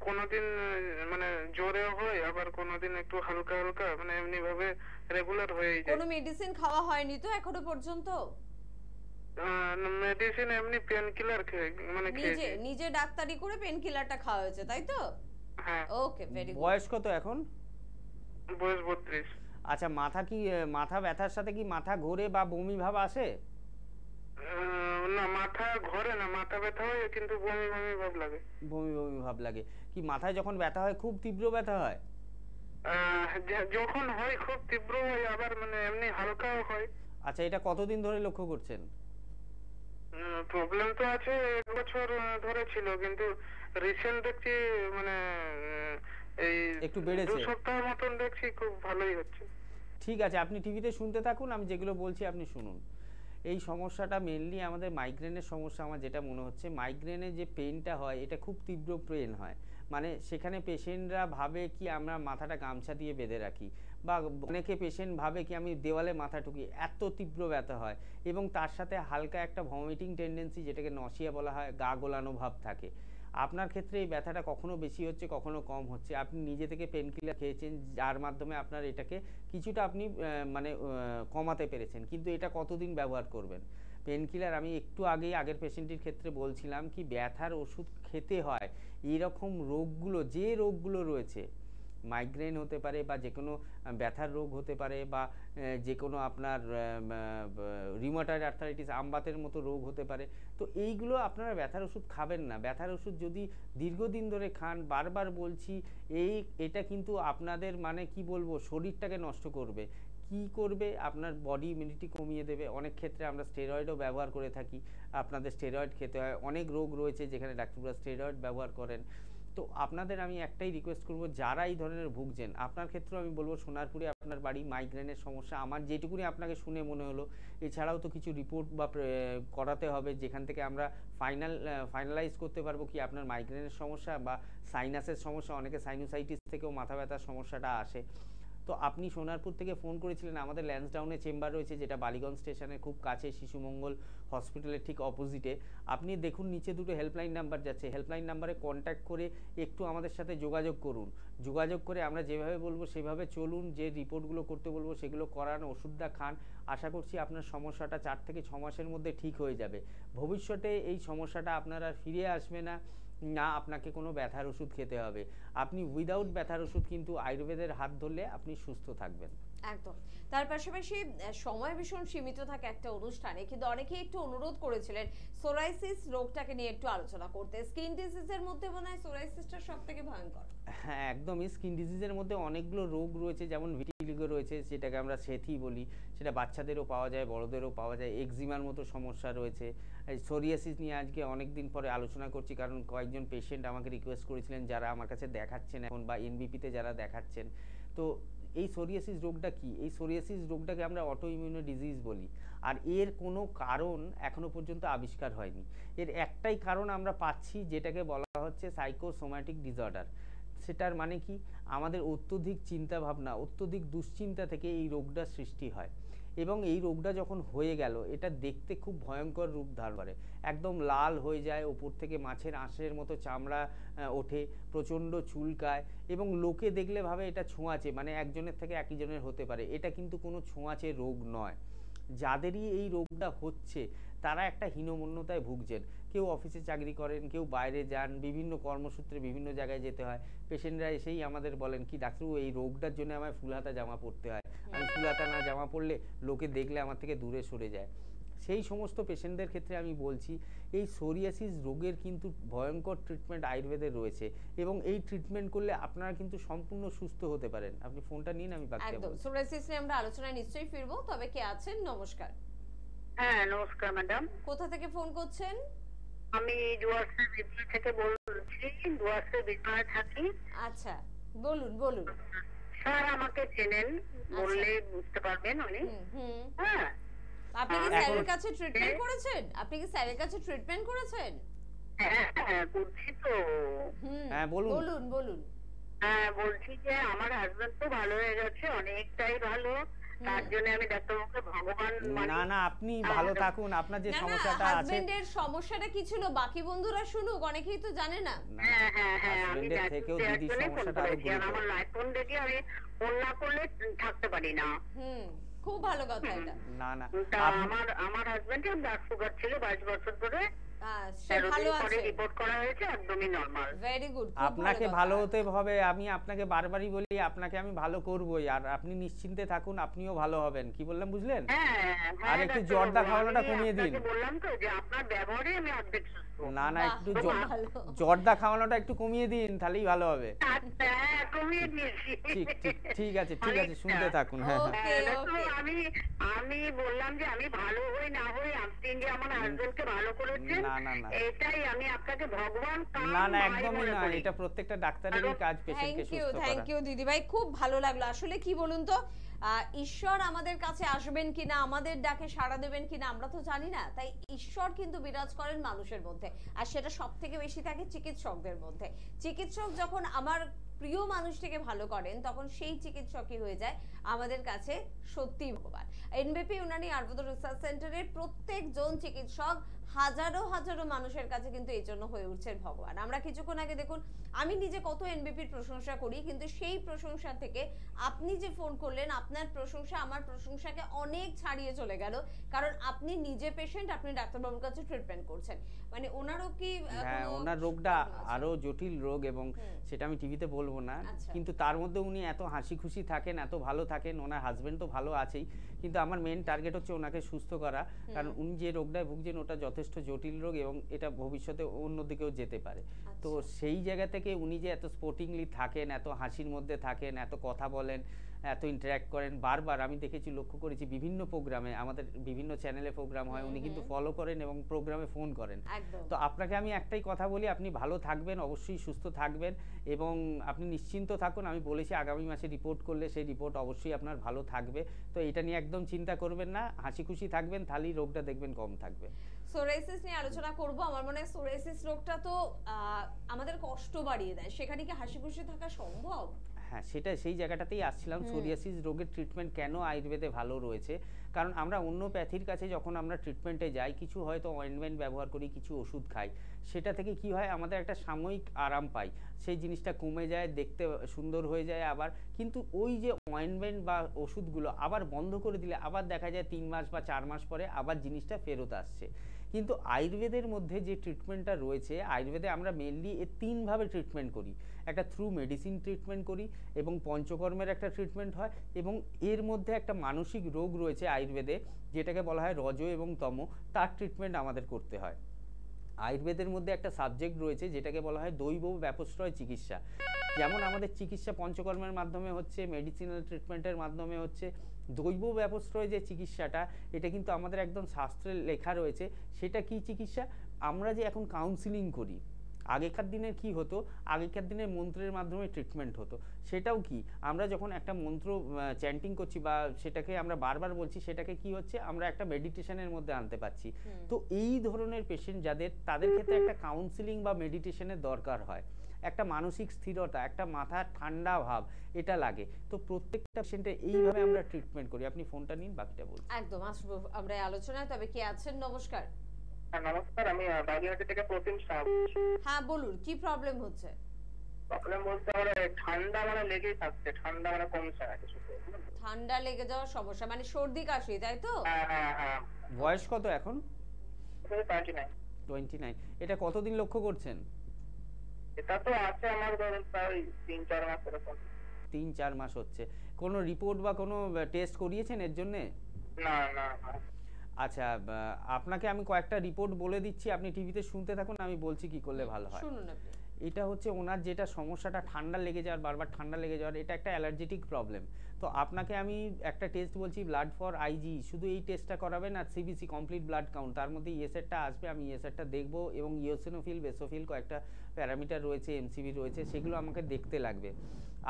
কোনোদিন মানে জোরে হয়, আবার কোনোদিন একটু হালকা হালকা, মানে এমনি ভাবে রেগুলার হয়ে যায়। কোনো মেডিসিন খাওয়া হয়নি তো এখনো পর্যন্ত? মেডিসিন এমনি পেন কিলার মানে নিজে ডাক্তারি করে পেন কিলারটা খাওয়া হয়েছে তাই তো? হ্যাঁ। ওকে, ভেরি গুড। বয়স কত এখন? বয়স 32। আচ্ছা, মাথা ব্যথার সাথে কি মাথা ঘোরে বা বমি ভাব আসে? না, মাথা ঘোরে না, মাথা ব্যথা হয় কিন্তু বমি বমি ভাব লাগে। বমি বমি ভাব লাগে। কি মাথায় যখন ব্যথা হয় খুব তীব্র ব্যথা হয়? যখন হয় খুব তীব্র হয়, আবার মানে এমনি হালকাও হয়। আচ্ছা, এটা কতদিন ধরে লক্ষ্য করছেন? প্রবলেম তো আছে 1 বছর ধরে ছিল, কিন্তু রিসেন্ট দেখছি মানে এই একটু বেড়েছে। 2 সপ্তাহ মতন দেখছি খুব ভালোই হচ্ছে। ঠিক আছে, আপনি টিভিতে শুনতে থাকুন, আমি যেগুলো বলছি আপনি শুনুন। এই সমস্যাটা মেনলি আমাদের মাইগ্রেনের সমস্যা। আমার যেটা মনে হচ্ছে মাইগ্রেনে যে পেনটা হয় এটা খুব তীব্র পেন হয়, মানে সেখানে পেশেন্টরা ভাবে কি আমরা মাথাটা গামছা দিয়ে বেঁধে রাখি, বা অনেকে পেশেন্ট ভাবে কি আমি দেওয়ালে মাথা ঠুকি, এত তীব্র ব্যথা হয়। এবং তার সাথে হালকা একটা ভমিটিং টেন্ডেন্সি, যেটাকে নসিয়া বলা হয়, গা গোলানো ভাব থাকে। আপনার ক্ষেত্রে এই ব্যথাটা কখনো বেশি হচ্ছে, কখনো কম হচ্ছে। আপনি নিজে থেকে পেন কিলার খেয়েছেন, যার মাধ্যমে আপনার এটাকে কিছুটা আপনি মানে কমাতে পেরেছেন, কিন্তু এটা কতদিন ব্যবহার করবেন? পেন কিলার আমি একটু আগের পেশেন্টের ক্ষেত্রে বলছিলাম কি ব্যথার ওষুধ খেতে হয়। এইরকম রোগগুলো, যে রোগগুলো রয়েছে, মাইগ্রেন হতে পারে বা যে কোনো ব্যথার রোগ হতে পারে, বা যে কোনো আপনার রিউমাটয়েড আর্থারাইটিস, আমবাতের মতো রোগ হতে পারে। তো এইগুলো আপনারা ব্যথার ওষুধ খাবেন না। ব্যথার ওষুধ যদি দীর্ঘদিন ধরে খান, বারবার বলছি, এটা কিন্তু আপনাদের মানে কি বলবো, শরীরটাকে নষ্ট করবে। কি করবে? আপনার বডি ইমিউনিটি কমিয়ে দেবে। অনেক ক্ষেত্রে আমরা স্টেরয়েডও ব্যবহার করে থাকি, আপনাদের স্টেরয়েড খেতে হয়। অনেক রোগ রয়েছে যেখানে ডাক্তাররা স্টেরয়েড ব্যবহার করেন। তো আপনাদের আমি একটাই রিকোয়েস্ট করব, যারা এই ধরনের ভুগছেন, আপনার ক্ষেত্রেও আমি বলবো সোনারপুরে আপনার বাড়ি, মাইগ্রেনের সমস্যা আমার যেটুকুনি আপনাকে শুনে মনে হলো, এছাড়াও তো কিছু রিপোর্ট বা করাতে হবে, যেখান থেকে আমরা ফাইনালাইজ করতে পারবো কি আপনার মাইগ্রেনের সমস্যা বা সাইনাসের সমস্যা। অনেকে সাইনোসাইটিস থেকেও মাথা ব্যথার সমস্যাটা আসে। তো আপনি সোনারপুর থেকে ফোন করেছিলেন, আমাদের ল্যান্সডাউনে চেম্বার রয়েছে, যেটা বালিগঞ্জ স্টেশনের খুব কাছে, শিশুমঙ্গল হসপিটালের ঠিক অপোজিটে। আপনি দেখুন নিচে 2টো হেল্পলাইন নাম্বার যাচ্ছে, হেল্পলাইন নাম্বারে কন্ট্যাক্ট করে একটু আমাদের সাথে যোগাযোগ করুন। যোগাযোগ করে আমরা যেভাবে বলবো সেভাবে চলুন, যে রিপোর্টগুলো করতে বলবো সেগুলো করান, ওষুধটা খান। আশা করছি আপনার সমস্যাটা 4 থেকে 6 মাসের মধ্যে ঠিক হয়ে যাবে। ভবিষ্যতে এই সমস্যাটা আপনার আর ফিরে আসবে না, না আপনাকে কোনো ব্যথার ওষুধ খেতে হবে। আপনি উইদাউট ব্যথার ওষুধ কিন্তু আয়ুর্বেদের হাত ধরলে আপনি সুস্থ থাকবেন। একদম। তার পাশাপাশি সময় ভীষণ সীমিত থাকে একটা অনুষ্ঠানে, কিন্তু অনেকেই একটু অনুরোধ করেছিলেন সোরাইসিস রোগটাকে নিয়ে একটু আলোচনা করতে। স্কিন ডিজিজের মধ্যে মনে হয় সোরাইসিসটা সবথেকে ভয়ঙ্কর। হ্যাঁ, একদমই। স্কিন ডিজিজের মধ্যে অনেকগুলো রোগ রয়েছে, যেমন ভিটিলিগো রয়েছে, যেটাকে আমরা সেথি বলি, সেটা বাচ্চাদেরও পাওয়া যায়, বড়দেরও পাওয়া যায়। এক্সিমার মতো সমস্যা রয়েছে। সোরিয়াসিস নিয়ে আজকে অনেক দিন পরে আলোচনা করছি, কারণ কয়েকজন পেশেন্ট আমাকে রিকোয়েস্ট করেছিলেন, যারা আমার কাছে দেখাচ্ছেন এখন বা এনবিপিতে যারা দেখাচ্ছেন। তো এই সোরিয়াসিস রোগটা কি? এই সোরিয়াসিস রোগটাকে আমরা অটো ইমিউনো ডিজিজ বলি, আর এর কোনো কারণ এখনো পর্যন্ত আবিষ্কার হয়নি। এর একটাই কারণ আমরা পাচ্ছি, যেটাকে বলা হচ্ছে সাইকোসোম্যাটিক ডিসঅর্ডার। সেটার মানে কি? আমাদের অত্যধিক চিন্তা ভাবনা, অত্যধিক দুশ্চিন্তা থেকে এই রোগটার সৃষ্টি হয়। এবং এই রোগটা যখন হয়ে গেল, এটা দেখতে খুব ভয়ঙ্কর রূপ ধারণ করে। একদম লাল হয়ে যায়, ওপর থেকে মাছের আঁশের মতো চামড়া ওঠে, প্রচণ্ড চুলকায়, এবং লোকে দেখলে ভাবে এটা ছোঁয়াচে, মানে একজনের থেকে একজনের হতে পারে। এটা কিন্তু কোনো ছোঁয়াচে রোগ নয়। যাদেরই এই রোগটা হচ্ছে তারা একটা হীনমন্যতায় ভুগছেন। কেউ অফিসে চাকরি করেন, কেউ বাইরে যান, বিভিন্ন কর্মসূত্রে বিভিন্ন জায়গায় যেতে হয়। পেশেন্টরা এসেই আমাদের বলেন কি, ডাক্তারবাবু এই রোগটার জন্য আমার ফুলহাতা জামা পরতে হয়, আমি ফুলহাতা না জামা পরলে লোকে দেখলে আমার থেকে দূরে সরে যায়। সেই সমস্ত পেশেন্টদের ক্ষেত্রে আমি বলছি, এই সোরিয়াসিস রোগের কিন্তু ভয়ঙ্কর ট্রিটমেন্ট আয়ুর্বেদের রয়েছে, এবং এই ট্রিটমেন্ট করলে আপনারা কিন্তু সম্পূর্ণ সুস্থ হতে পারেন। আপনি ফোনটা নিন, আমি বাকি একদম। সোরিয়াসিস নিয়ে আমরা আলোচনায় নিশ্চয়ই ফিরবো, তবে কে আছেন? নমস্কার। হ্যাঁ, নমস্কার ম্যাডাম। কোথা থেকে ফোন করছেন? আমি ডুয়ার্সের বিপি থেকে বলছি, ডুয়ার্সের বিপি থাকি। আচ্ছা, বলুন বলুন। স্যার আমাকে চেনেন, বললে বুঝতে পারবেন উনি। হ্যাঁ, আপনি কি স্যারের কাছে ট্রিটমেন্ট করেছেন? আপনি কি স্যারের কাছে ট্রিটমেন্ট করেছেন? হ্যাঁ, করছি তো। হ্যাঁ, বলুন বলুন বলুন। হ্যাঁ, বলছি যে আমার হাজবেন্ড তো ভালো হয়ে গেছে, অনেকটাই ভালো। তার জন্য আমি ডাক্তারবাবুকে ভগবান না না আপনি ভালো থাকুন, আপনার যে সমস্যাটা আছে। হাজবেন্ডের সমস্যাটা কি ছিল বাকি বন্ধুরা শুনুক, অনেকেই তো জানে না। হাজবেন্ডের থেকেও দিদির সমস্যাটা আরো গুরুতর। আমার লাইফ ফোন দেখি আমি ফোন না করলে থাকতে পারি না। খুব ভালো কথা এটা। না না আমার হাজবেন্ডের ব্লাড সুগার ছিল 22 বছর ধরে, সে ভালো আছে, রিপোর্ট করা হয়েছে একদমই নরমাল। Very good. আপনাকে ভালো হতে হবে, আমি আপনাকে বারবারই বলি আপনাকে আমি ভালো করবই, আর আপনি নিশ্চিন্তে থাকুন, আপনিও ভালো হবেন। কি বললাম বুঝলেন? আর একটু জর্দা খাওয়ানোটা কমিয়ে দিন। বললাম তো যে আপনার ব্যবহারে আমি অর্ধেক সুস্থ। না না একটু জর্দা খাওয়ানোটা একটু কমিয়ে দিন, তাহলেই ভালো হবে। কমিয়ে দিয়েছি। ঠিক আছে ঠিক আছে, শুনতে থাকুন। হ্যাঁ আমি বললাম যে আমি ভালো হই না হই, আপনি যে আমার হাজবেন্ডকে ভালো করেছেন এটাই আমি আপনাকে ভগবান। না না একদমই না, এটা প্রত্যেকটা ডাক্তারেরই কাজ পেশেন্টকে সুস্থ করা। থ্যাংক ইউ দিদি ভাই, খুব ভালো লাগলো। আসলে কি বলুন তো, ঈশ্বর আমাদের কাছে আসবেন কিনা, আমাদের ডাকে সাড়া দেবেন কিনা আমরা তো জানি না, তাই ঈশ্বর কিন্তু বিরাজ করেন মানুষের মধ্যে, আর সেটা সবথেকে বেশি থাকে চিকিৎসকদের মধ্যে। চিকিৎসক যখন আমার প্রিয় মানুষটাকে ভালো করেন তখন সেই চিকিৎসকই হয়ে যায় আমাদের কাছে সত্যিই ভগবান। এনবিপি ইউনানি আয়ুর্বেদ রিসার্চ সেন্টারের প্রত্যেকজন চিকিৎসক হাজারো হাজারো মানুষের কাছে কিন্তু এই জন্য হয়ে উঠছেন ভগবান। আমরা কিছুক্ষণ আগে দেখুন, আমি নিজে কত এনবিপির প্রশংসা করি, কিন্তু সেই প্রশংসা থেকে আপনি যে ফোন করলেন, আপনার প্রশংসা আমার প্রশংসাকে অনেক ছাড়িয়ে চলে গেল, কারণ আপনি নিজে পেশেন্ট, আপনি ডাক্তারবাবুর কাছে ট্রিটমেন্ট করছেন। মানে ওনারও কি ওনার রোগটা আরো জটিল রোগ, এবং সেটা আমি টিভিতে বলবো না, কিন্তু তার মধ্যে উনি এত হাসি খুশি থাকেন, এত ভালো থাকেন। ওনার হাজবেন্ড তো ভালো আছেই, কিন্তু আমার মেন টার্গেট হচ্ছে ওনাকে সুস্থ করা, কারণ উনি যে রোগটায় ভুগছেন ওটা যথেষ্ট জটিল রোগ, এবং এটা ভবিষ্যতে অন্যদিকেও যেতে পারে। তো সেই জায়গা থেকে উনি যে এত স্পোর্টিংলি থাকেন, এত হাসির মধ্যে থাকেন, এত কথা বলেন, এত ইন্টারঅ্যাক্ট করেন, বারবার আমি দেখেছি, লক্ষ্য করেছি বিভিন্ন প্রোগ্রামে, আমাদের বিভিন্ন চ্যানেলে প্রোগ্রাম হয়, উনি কিন্তু ফলো করেন এবং প্রোগ্রামে ফোন করেন। তো আপনাকে আমি একটাই কথা বলি, আপনি ভালো থাকবেন, অবশ্যই সুস্থ থাকবেন, এবং আপনি নিশ্চিন্ত থাকুন। আমি বলেছি আগামী মাসে রিপোর্ট করলে সেই রিপোর্ট অবশ্যই আপনার ভালো থাকবে, তো এটা নিয়ে একদম চিন্তা করবেন না, হাসি খুশি থাকবেন, তাহলেই রোগটা দেখবেন কম থাকবে। সোরাইসিস নিয়ে আলোচনা করব। আমার মনে হয় সোরাইসিস রোগটা তো আমাদের কষ্ট বাড়িয়ে দেয়, সেখানে কি হাসি খুশি থাকা সম্ভব? হ্যাঁ, সেটা সেই জায়গাটাতেই আসছিলাম। সোরিয়াসিস রোগের ট্রিটমেন্ট কেন আয়ুর্বেদে ভালো রয়েছে, কারণ আমরা অন্য প্যাথির কাছে যখন আমরা ট্রিটমেন্টে যাই, কিছু হয়তো অয়েন্টমেন্ট ব্যবহার করি, কিছু ওষুধ খাই, সেটা থেকে কি হয় আমাদের একটা সাময়িক আরাম পাই, সেই জিনিসটা কমে যায়, দেখতে সুন্দর হয়ে যায় আবার, কিন্তু ওই যে অয়েন্টমেন্ট বা ওষুধগুলো আবার বন্ধ করে দিলে আবার দেখা যায় 3 মাস বা 4 মাস পরে আবার জিনিসটা ফেরত আসছে। কিন্তু আয়ুর্বেদের মধ্যে যে ট্রিটমেন্টটা রয়েছে, আয়ুর্বেদে আমরা মেনলি 3 ভাবে ট্রিটমেন্ট করি। একটা থ্রু মেডিসিন ট্রিটমেন্ট করি, এবং পঞ্চকর্মের একটা ট্রিটমেন্ট হয়, এবং এর মধ্যে একটা মানসিক রোগ রয়েছে আয়ুর্বেদে, যেটাকে বলা হয় রজ এবং তম, তার ট্রিটমেন্ট আমাদের করতে হয়। আয়ুর্বেদের মধ্যে একটা সাবজেক্ট রয়েছে যেটাকে বলা হয় দৈব ব্যাপশ্রয় চিকিৎসা। যেমন আমাদের চিকিৎসা পঞ্চকর্মের মাধ্যমে হচ্ছে, মেডিসিনাল ট্রিটমেন্টের মাধ্যমে হচ্ছে, দৈব ব্যাপশ্রয় যে চিকিৎসাটা, এটা কিন্তু আমাদের একদম শাস্ত্রে লেখা রয়েছে। সেটা কি চিকিৎসা? আমরা যে এখন কাউন্সিলিং করি, আগেকার দিনের কি হতো, আগেকার দিনের মন্ত্রের মাধ্যমে ট্রিটমেন্ট হতো, সেটাও কি আমরা যখন একটা মন্ত্র চ্যান্টিং করছি বা সেটাকে আমরা বারবার বলছি, সেটাকে কি হচ্ছে আমরা একটা মেডিটেশনের মধ্যে আনতে পারছি। তো এই ধরনের পেশেন্ট যাদের, তাদের ক্ষেত্রে একটা কাউন্সিলিং বা মেডিটেশনের দরকার হয়, একটা মানসিক স্থিরতা, একটা মাথার ঠান্ডা ভাব এটা লাগে। তো প্রত্যেকটা পেশেন্টে এইভাবে আমরা ট্রিটমেন্ট করি। আপনি ফোনটা নিন, বাকিটা বলুন। একদম আসবো আমরা আলোচনায়। তবে কে আছেন? নমস্কার। নমস্কার, আমি বাগেরহাট থেকে প্রতিম সাহা। হ্যাঁ বলুন, কি প্রবলেম হচ্ছে? প্রবলেম বলতে আমার ঠান্ডা মানে লেগেই থাকছে, ঠান্ডা মানে কমছে না কিছু। ঠান্ডা লেগে যাওয়ার সমস্যা মানে সর্দি কাশি, তাই তো? হ্যাঁ। বয়স কত এখন? 29। এটা কতদিন লক্ষ্য করছেন? এটা তো আছে আমার ধরুন প্রায় 3-4 মাস এরকম। 3-4 মাস হচ্ছে। কোনো রিপোর্ট বা কোনো টেস্ট করিয়েছেন এর জন্য? না। আচ্ছা, আপনাকে আমি কয়েকটা রিপোর্ট বলে দিচ্ছি, আপনি টিভিতে শুনতে থাকুন, আমি বলছি কি করলে ভালো হয়। শুনুন আপনি। এটা হচ্ছে ওনার যেটা সমস্যাটা, ঠান্ডা লেগে যাওয়ার, বারবার ঠান্ডা লেগে যাওয়ার, এটা একটা অ্যালার্জেটিক প্রবলেম। তো আপনাকে আমি একটা টেস্ট বলছি, ব্লাড ফর আইজি, শুধু এই টেস্টটা করাবেন, আর সিবিসি কমপ্লিট ব্লাড কাউন্ট, তার মধ্যে ইএসআরটা আসবে, আমি ইএসআরটা দেখব, এবং ইওসিনোফিল, বেসোফিল কয়েকটা প্যারামিটার রয়েছে, এমসিবি রয়েছে, সেগুলো আমাকে দেখতে লাগবে।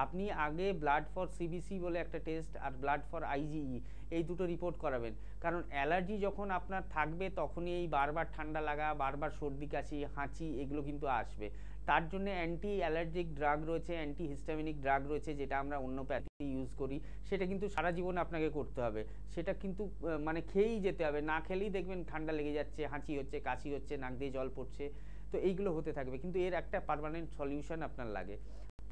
আপনি আগে ব্লাড ফর সিবিসি বলে একটা টেস্ট আর ব্লাড ফর আইজিই, এই দুটো রিপোর্ট করাবেন, কারণ অ্যালার্জি যখন আপনার থাকবে তখনই এই বারবার ঠান্ডা লাগা, বারবার সর্দি কাশি, হাঁচি, এগুলো কিন্তু আসবে। তার জন্য অ্যান্টি অ্যালার্জিক ড্রাগ রয়েছে, অ্যান্টি হিস্টামিনিক ড্রাগ রয়েছে, যেটা আমরা হোমিওপ্যাথি ইউজ করি। সেটা কিন্তু সারা জীবন আপনাকে করতে হবে, সেটা কিন্তু মানে খেয়েই যেতে হবে, না খেলেই দেখবেন ঠান্ডা লেগে যাচ্ছে, হাঁচি হচ্ছে, কাশি হচ্ছে, নাক দিয়ে জল পড়ছে, তো এইগুলো হতে থাকবে। কিন্তু এর একটা পার্মানেন্ট সলিউশন আপনার লাগে।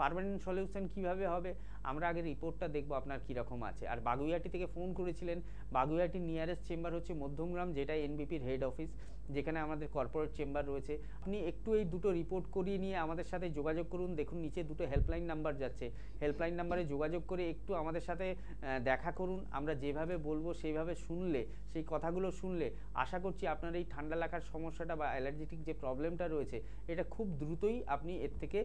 পার্মানেন্ট সলিউশন কীভাবে হবে, আমরা আগে রিপোর্টটা দেখবো আপনার কীরকম আছে। আর বাগুইহাটি থেকে ফোন করেছিলেন, বাগুইহাটির নিয়ারেস্ট চেম্বার হচ্ছে মধ্যমগ্রাম, যেটা এনবিপির হেড অফিস, যেখানে আমাদের কর্পোরেট চেম্বার রয়েছে। আপনি একটু এই দুটো রিপোর্ট করিয়ে নিয়ে আমাদের সাথে যোগাযোগ করুন। দেখুন নিচে দুটো হেল্পলাইন নাম্বার যাচ্ছে, হেল্পলাইন নাম্বারে যোগাযোগ করে একটু আমাদের সাথে দেখা করুন। আমরা যেভাবে বলবো সেইভাবে শুনলে, সেই কথাগুলো শুনলে আশা করছি আপনার এই ঠান্ডা লাগার সমস্যাটা বা অ্যালার্জেটিক যে প্রবলেমটা রয়েছে, এটা খুব দ্রুতই আপনি এর থেকে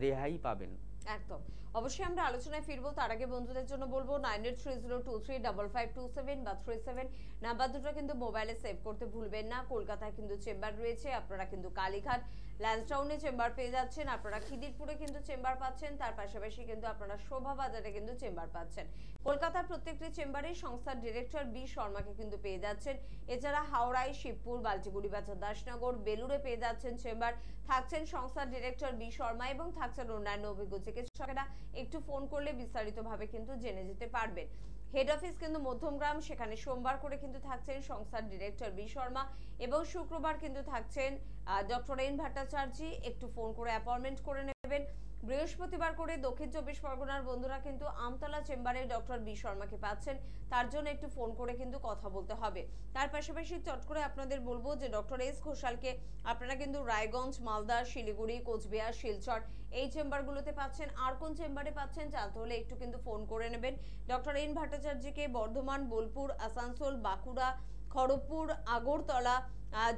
রেহাই পাবেন। একদম, অবশ্যই আমরা আলোচনায় ফিরবো। তার আগে বন্ধুদের জন্য বলবো 9830235527 বা 37 নাম্বার দুটো কিন্তু মোবাইলে সেভ করতে ভুলবেন না। কলকাতায় কিন্তু চেম্বার রয়েছে, আপনারা কিন্তু কালীঘাট ল্যান্সটাউনে চেম্বার পেয়ে যাচ্ছেন, আপনারা খিদিরপুরে কিন্তু চেম্বার পাচ্ছেন, তার পাশাপাশি কিন্তু আপনারা শোভা বাজারে কিন্তু চেম্বার পাচ্ছেন। কলকাতার প্রত্যেকটি চেম্বারে সংস্থার ডিরেক্টর বি শর্মাকে কিন্তু পেয়ে যাচ্ছেন। এছাড়া হাওড়ায়, শিবপুর, বালচিগুড়ি বাজার, দাসনগর, বেলুড়ে পেয়ে যাচ্ছেন চেম্বার, থাকছেন সংস্থার ডিরেক্টর বি শর্মা এবং থাকছেন অন্যান্য অভিজ্ঞ চিকিৎসকেরা। একটু ফোন করলে বিস্তারিতভাবে কিন্তু জেনে যেতে পারবেন। হেড অফিস কিন্তু মধ্যমগ্রাম, সেখানে সোমবার করে কিন্তু থাকছেন সংস্থার ডিরেক্টর বি শর্মা এবং শুক্রবার কিন্তু থাকছেন ডক্টর এন ভট্টাচার্য। একটু ফোন করে অ্যাপয়েন্টমেন্ট করে নেবেন। বৃহস্পতিবার করে দক্ষিণ 24 পরগনার বন্ধুরা কিন্তু আমতলা চেম্বারে ডক্টর বি শর্মাকে পাচ্ছেন, তার জন্য একটু ফোন করে কিন্তু কথা বলতে হবে। তার পাশাপাশি চট করে আপনাদের বলবো যে ডক্টর এস ঘোষালকে আপনারা কিন্তু রায়গঞ্জ, মালদা, শিলিগুড়ি, কোচবিহার, শিলচর এই চেম্বারগুলোতে পাচ্ছেন। আর কোন চেম্বারে পাচ্ছেন জানতে হলে একটু কিন্তু ফোন করে নেবেন। ডক্টর এন ভট্টাচার্যকে বর্ধমান, বোলপুর, আসানসোল, বাঁকুড়া, খড়গপুর, আগরতলা,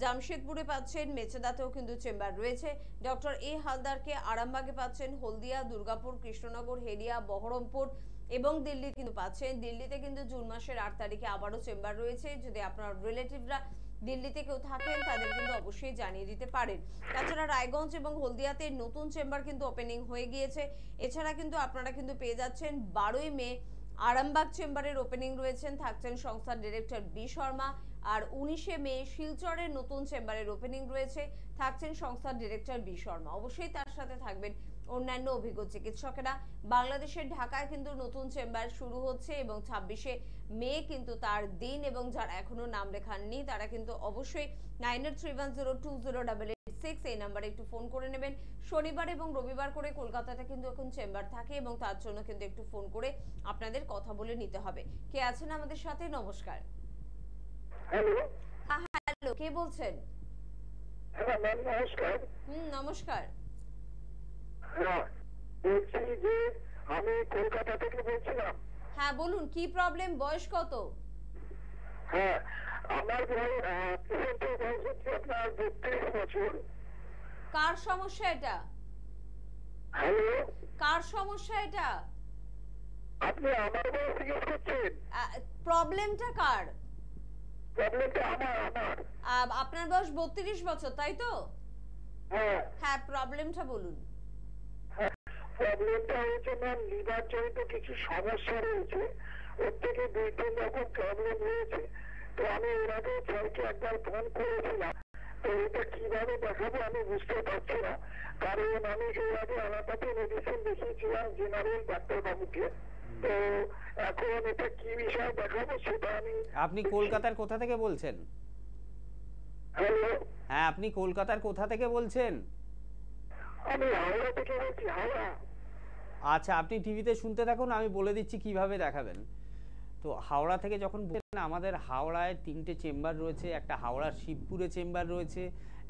জামশেদপুরে পাচ্ছেন, মেচেদাতেও কিন্তু চেম্বার রয়েছে। ডক্টর এ হালদারকে আরামবাগে পাচ্ছেন, হলদিয়া, দুর্গাপুর, কৃষ্ণনগর, হেরিয়া, বহরমপুর এবং দিল্লি কিন্তু পাচ্ছেন। দিল্লিতে কিন্তু জুন মাসের 8 তারিখে আবারও চেম্বার রয়েছে। যদি আপনার রিলেটিভরা দিল্লিতে কেউ থাকেন তাদের কিন্তু অবশ্যই জানিয়ে দিতে পারেন। তাছাড়া রায়গঞ্জ এবং হলদিয়াতে নতুন চেম্বার কিন্তু ওপেনিং হয়ে গিয়েছে। এছাড়া কিন্তু আপনারা কিন্তু পেয়ে যাচ্ছেন 12ই মে আরামবাগ চেম্বারের ওপেনিং রয়েছেন, থাকছেন সংস্থার ডিরেক্টর বি শর্মা। আর 19শে মে শিলচরের নতুন চেম্বারের ওপেনিং রয়েছে, থাকছেন সংস্থার ডিরেক্টর বি শর্মা। অবশ্যই তার সাথে থাকবেন অন্যান্য অভিজ্ঞ চিকিৎসকেরা। বাংলাদেশের ঢাকায় কিন্তু নতুন চেম্বার শুরু হচ্ছে এবং 26শে মে কিন্তু তার দিন, এবং যারা এখনো নাম লেখাননি তারা কিন্তু অবশ্যই 9831020886 এই নাম্বারে একটু ফোন করে নেবেন। শনিবার এবং রবিবার করে কলকাতাতে কিন্তু এখন চেম্বার থাকে এবং তার জন্য কিন্তু একটু ফোন করে আপনাদের কথা বলে নিতে হবে। কে আছেন আমাদের সাথে? নমস্কার। হ্যালো। হ্যালো, কে বলছেন? হ্যাঁ ম্যাম, নমস্কার। নমস্কার। হ্যাঁ, বলছি যে আমি কলকাতা থেকে বলছিলাম। হ্যাঁ বলুন, কি প্রবলেম, বয়স কত? হ্যাঁ, আমার পেশেন্টের বয়স হচ্ছে আপনার 32 বছর। কার সমস্যা এটা? হ্যালো, কার সমস্যা এটা? আপনি আমার বয়স জিজ্ঞেস করছেন? প্রবলেমটা কার? প্রবলেমটা আমার। আপনার বয়স 32 বছর, তাই তো? হ্যাঁ। হ্যাঁ, প্রবলেমটা বলুন। প্রবলেমটা হচ্ছে ম্যাম, লিভার জনিত কিছু সমস্যা রয়েছে, ওর থেকে 2-3 রকম প্রবলেম রয়েছে। তো আমি এর আগে স্যারকে একবার ফোন করেছিলাম, তো এটা কিভাবে দেখাবো আমি বুঝতে পারছি না। কারণ আমি এর আগে অ্যালোপ্যাথি মেডিসিন দেখিয়েছিলাম জেনারেল ডাক্তারবাবুকে, তো এখন এটা কি বিষয়ে দেখাবো সেটা আমি। আপনি কলকাতার কোথা থেকে বলছেন? হ্যালো। হ্যাঁ, আপনি কলকাতার কোথা থেকে বলছেন? আমি হাওড়া থেকে বলছি, হাওড়া। আচ্ছা, আপনি টিভিতে শুনতে থাকুন, আমি বলে দিচ্ছি কিভাবে দেখাবেন। তো হাওড়া থেকে যখন বলছেন, আমাদের হাওড়ায় 3টে চেম্বার রয়েছে। একটা হাওড়ার শিবপুরে চেম্বার রয়েছে,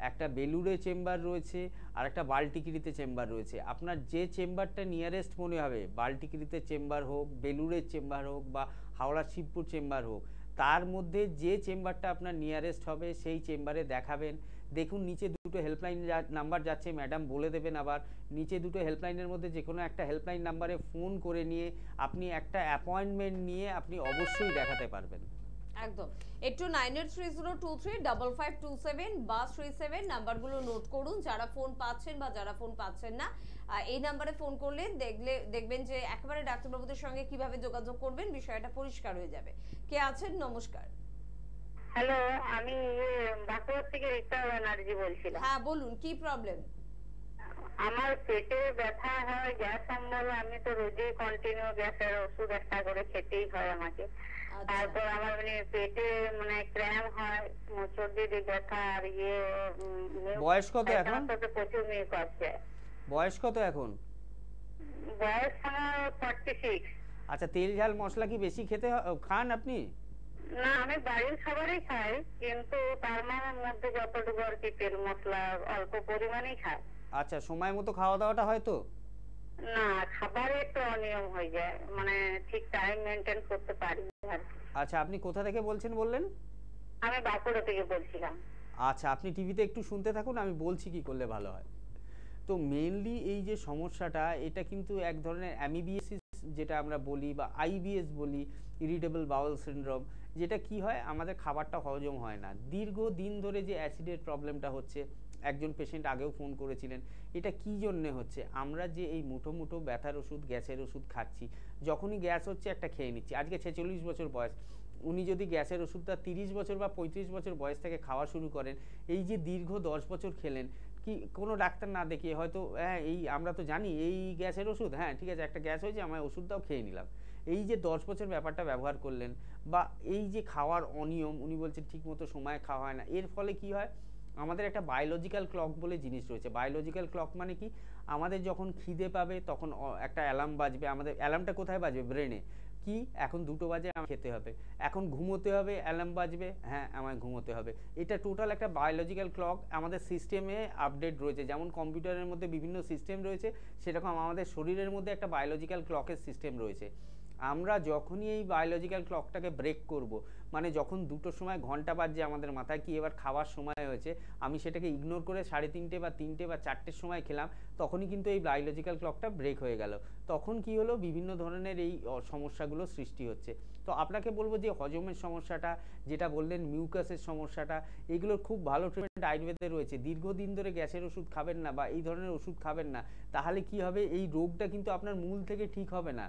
একটা বেলুড়ে চেম্বার রয়েছে, আর একটা বালটিকিরিতে চেম্বার রয়েছে। আপনার যে চেম্বারটা নিয়ারেস্ট মনে হবে, বালটিকিরিতে চেম্বার হোক, বেলুড়ের চেম্বার হোক বা হাওড়ার শিবপুর চেম্বার হোক, তার মধ্যে যে চেম্বারটা আপনার নিয়ারেস্ট হবে সেই চেম্বারে দেখাবেন। দেখুন নিচে দুটো হেল্পলাইন নাম্বার যাচ্ছে, ম্যাডাম বলে দেবেন। আবার নিচে দুটো হেল্পলাইনের মধ্যে যে কোনো একটা হেল্পলাইন নাম্বারে ফোন করে নিয়ে আপনি একটা অ্যাপয়েন্টমেন্ট নিয়ে আপনি অবশ্যই দেখাতে পারবেন। একদম। একটু 9830235527 বা 37 নাম্বারগুলো নোট করুন। যারা ফোন পাচ্ছেন বা যারা ফোন পাচ্ছেন না, এই নাম্বারে ফোন করলে দেখবেন যে একেবারে ডাক্তারবাবুদের সঙ্গে কিভাবে যোগাযোগ করবেন বিষয়টা পরিষ্কার হয়ে যাবে। কে আছেন? নমস্কার। হ্যালো, আমি বাঁকুড়া থেকে রিতা ব্যানার্জি বলছিলাম। হ্যাঁ বলুন, কি প্রবলেম? আমার আমার পেটে ব্যথা হয়, গ্যাস অম্বল, আমি তো রোজই কন্টিনিউ গ্যাসের ওষুধ একটা করে খেতেই হয় আমাকে। তারপর আমার মানে পেটে মানে ক্র্যাম্প হয়, সর্দি ব্যথা আর বয়স কত এখন? প্রচুর মিল্ক আছে। বয়স কত এখন? বয়স আমার 46। আচ্ছা, তেল ঝাল মশলা কি বেশি খান আপনি? না, আমি বাড়ির খাবারই খাই, কিন্তু তার মধ্যে যতটুকু আর কি তেল মশলা অল্প পরিমাণেই খাই। আচ্ছা, সময় মতো খাওয়া দাওয়াটা হয় তো? না, খাবারে একটু অনিয়ম হয়ে যায়, মানে ঠিক টাইম মেনটেন করতে পারি না। আচ্ছা, আপনি কোথা থেকে বলছেন বললেন? আমি বাঁকুড়া থেকে বলছিলাম। আচ্ছা, আপনি টিভিতে একটু শুনতে থাকুন, আমি বলছি কি করলে ভালো হয়। তো মেইনলি এই যে সমস্যাটা, এটা কিন্তু এক ধরনের অ্যামিবিয়াসিস যেটা আমরা বলি বা আইবিএস বলি, ইরিটেবল বাউল সিনড্রোম, যেটা কি হয় আমাদের খাবারটা হজম হয় না। দীর্ঘদিন ধরে যে অ্যাসিডের প্রবলেমটা হচ্ছে, একজন পেশেন্ট আগেও ফোন করেছিলেন, এটা কি জন্যে হচ্ছে? আমরা যে এই মুঠো মুঠো ব্যথার ওষুধ, গ্যাসের ওষুধ খাচ্ছি, যখনই গ্যাস হচ্ছে একটা খেয়ে নিচ্ছি। আজকে 46 বছর বয়স, উনি যদি গ্যাসের ওষুধটা 30 বছর বা 35 বছর বয়স থেকে খাওয়া শুরু করেন, এই যে দীর্ঘ 10 বছর খেলেন, কি কোনো ডাক্তার না দেখিয়ে হয়তো হ্যাঁ এই আমরা তো জানি এই গ্যাসের ওষুধ, হ্যাঁ ঠিক আছে একটা গ্যাস হয়েছে আমার ওষুধটাও খেয়ে নিলাম, এই যে 10 বছর ব্যাপারটা ব্যবহার করলেন, বা এই যে খাওয়ার অনিয়ম, উনি বলছেন ঠিকমতো সময় খাওয়া হয় না, এর ফলে কি হয় আমাদের একটা বায়োলজিক্যাল ক্লক বলে জিনিস রয়েছে। বায়োলজিক্যাল ক্লক মানে কি, আমাদের যখন খিদে পাবে তখন একটা অ্যালার্ম বাজবে। আমাদের অ্যালার্মটা কোথায় বাজবে? ব্রেনে। কি এখন 2টো বাজে আমার খেতে হবে, এখন ঘুমোতে হবে, অ্যালার্ম বাজবে, হ্যাঁ আমায় ঘুমোতে হবে। এটা টোটাল একটা বায়োলজিক্যাল ক্লক আমাদের সিস্টেমে আপডেট রয়েছে। যেমন কম্পিউটারের মধ্যে বিভিন্ন সিস্টেম রয়েছে, সেরকম আমাদের শরীরের মধ্যে একটা বায়োলজিক্যাল ক্লকের সিস্টেম রয়েছে। আমরা যখনই এই বায়োলজিক্যাল ক্লকটাকে ব্রেক করব, মানে যখন 2টোর সময় ঘন্টা বাজছে আমাদের মাথায় কি এবার খাওয়ার সময় হয়েছে, আমি সেটাকে ইগনোর করে 3:30 বা 3টে বা 4টের সময় খেলাম, তখনই কিন্তু এই বায়োলজিক্যাল ক্লকটা ব্রেক হয়ে গেল। তখন কি হলো, বিভিন্ন ধরনের এই সমস্যাগুলো সৃষ্টি হচ্ছে। তো আপনাকে বলবো যে হজমের সমস্যাটা যেটা বললেন, মিউকাসের সমস্যাটা, এগুলোর খুব ভালো ট্রিটমেন্ট আয়ুর্বেদে রয়েছে। দীর্ঘদিন ধরে গ্যাসের ওষুধ খাবেন না বা এই ধরনের ওষুধ খাবেন না, তাহলে কি হবে, এই রোগটা কিন্তু আপনার মূল থেকে ঠিক হবে না।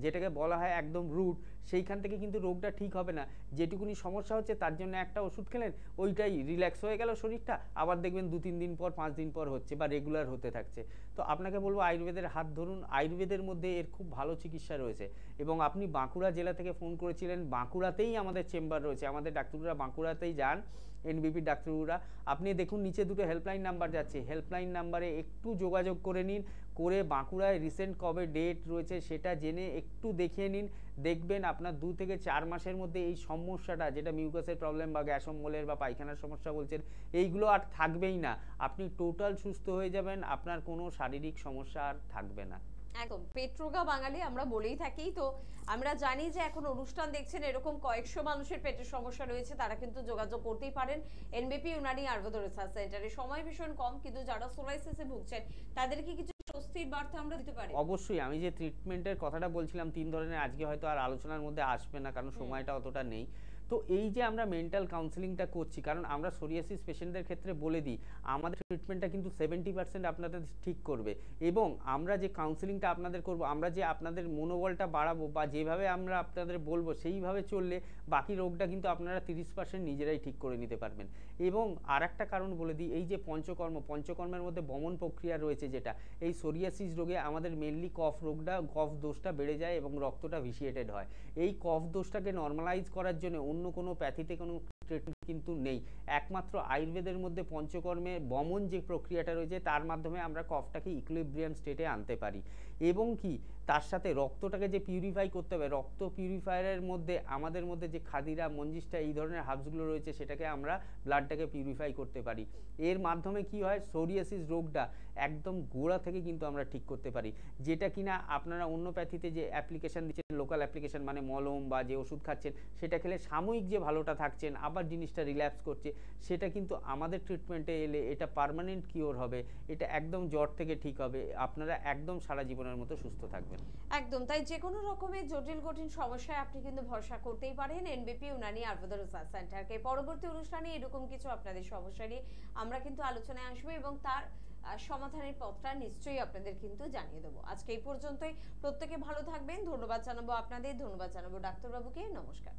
যেটাকে বলা হয় একদম রুট, সেইখান থেকে কিন্তু রোগটা ঠিক হবে না। যেটুকুনি সমস্যা হচ্ছে তার জন্য একটা ওষুধ খেলেন, ওইটাই রিল্যাক্স হয়ে গেল শরীরটা, আবার দেখবেন 2-3 দিন পর 5 দিন পর হচ্ছে বা রেগুলার হতে থাকছে। তো আপনাকে বলবো আয়ুর্বেদের হাত ধরুন, আয়ুর্বেদের মধ্যে এর খুব ভালো চিকিৎসা রয়েছে। এবং আপনি বাঁকুড়া জেলা থেকে ফোন করেছিলেন, বাঁকুড়াতেই আমাদের চেম্বার রয়েছে, আমাদের ডাক্তাররা বাঁকুড়াতেই যান, এনবিপি ডাক্তারবাবুরা। আপনি দেখুন নিচে 2টো হেল্পলাইন নাম্বার যাচ্ছে, হেল্পলাইন নাম্বারে একটু যোগাযোগ করে নিন, করে বাঁকুড়ায় রিসেন্ট কবে ডেট রয়েছে সেটা জেনে একটু দেখিয়ে নিন। দেখবেন আপনার 2 থেকে 4 মাসের মধ্যে এই সমস্যাটা, যেটা মিউকাসের প্রবলেম বা গ্যাস অম্বলের বা পায়খানার সমস্যা বলছেন, এইগুলো আর থাকবেই না। আপনি টোটাল সুস্থ হয়ে যাবেন, আপনার কোনো শারীরিক সমস্যা আর থাকবে না। একদম, পেটরোগা বাঙালি আমরা বলেই থাকি। তো আমরা জানি যে এখন অনুষ্ঠান দেখছেন এরকম কয়েকশো মানুষের পেটের সমস্যা রয়েছে, তারা কিন্তু যোগাযোগ করতেই পারেন এনবিপি ইউনানি আয়ুর্বেদ রিসার্চ সেন্টারে। সময় ভীষণ কম, কিন্তু যারা সোরাইসিসে ভুগছেন তাদেরকে কিছু স্বস্তির বার্তা আমরা দিতে পারি। অবশ্যই, আমি যে ট্রিটমেন্টের কথাটা বলছিলাম 3 ধরনের, আজকে হয়তো আর আলোচনার মধ্যে আসবে না কারণ সময়টা অতটা নেই। তো এই যে আমরা মেন্টাল কাউন্সেলিংটা করছি, কারণ আমরা সোরিয়াসিস পেশেন্টদের ক্ষেত্রে বলে দিই আমাদের ট্রিটমেন্টটা কিন্তু 70% আপনাদের ঠিক করবে। এবং আমরা যে কাউন্সেলিংটা আপনাদের করব, আমরা যে আপনাদের মনোবলটা বাড়াবো বা যেভাবে আমরা আপনাদের বলবো সেইভাবে চললে বাকি রোগটা কিন্তু আপনারা 30% নিজেরাই ঠিক করে নিতে পারবেন। এবং আর একটা কারণ বলে দিই, এই যে পঞ্চকর্মের মধ্যে বমন প্রক্রিয়া রয়েছে, যেটা এই সোরিয়াসিস রোগে আমাদের মেনলি কফ দোষটা বেড়ে যায় এবং রক্তটা ভিসিয়েটেড হয়। এই কফ দোষটাকে নর্মালাইজ করার জন্য অন্য কোনো প্যাথিতে কোনো ট্রিটমেন্ট কিন্তু নেই। একমাত্র আয়ুর্বেদের মধ্যে পঞ্চকর্মে বমন যে প্রক্রিয়াটা রয়েছে তার মাধ্যমে আমরা কফটাকে ইকুইলিব্রিয়াম স্টেটে আনতে পারি। এবং কি তার সাথে রক্তটাকে যে পিউরিফাই করতে হবে, রক্ত পিউরিফায়ারের মধ্যে আমাদের মধ্যে যে খাদিরা, মঞ্জিষ্টা, এই ধরনের হার্বসগুলো রয়েছে, সেটাকে আমরা ব্লাডটাকে পিউরিফাই করতে পারি। এর মাধ্যমে কি হয়, সোরিয়াসিস রোগটা একদম গোড়া থেকে কিন্তু আমরা ঠিক করতে পারি। যেটা কিনা আপনারা অন্য প্যাথিতে যে অ্যাপ্লিকেশন দিচ্ছেন, লোকাল অ্যাপ্লিকেশন মানে মলম বা যে ওষুধ খাচ্ছেন, সেটা খেলে সাময়িক যে ভালোটা থাকছেন আবার জিনিসটা রিল্যাপস করছে, সেটা কিন্তু আমাদের ট্রিটমেন্টে এলে এটা পার্মানেন্ট কিওর হবে, এটা একদম জ্বর থেকে ঠিক হবে, আপনারা একদম সারা জীবনের মতো সুস্থ থাকবেন। একদম তাই, যে কোনো রকমের জটিল কঠিন সমস্যায় আপনি কিন্তু ভরসা করতেই পারেন এনবিপি ইউনানি আয়ুর্বেদ রিসার্চ সেন্টারকে। পরবর্তী অনুষ্ঠানে এরকম কিছু আপনাদের সমস্যা নিয়ে আমরা কিন্তু আলোচনায় আসবো এবং তার সমাধানের পথটা নিশ্চয়ই আপনাদের কিন্তু জানিয়ে দেবো। আজকে এই পর্যন্তই, প্রত্যেকে ভালো থাকবেন। ধন্যবাদ জানাবো আপনাদের, ধন্যবাদ জানাবো ডাক্তারবাবুকে। নমস্কার।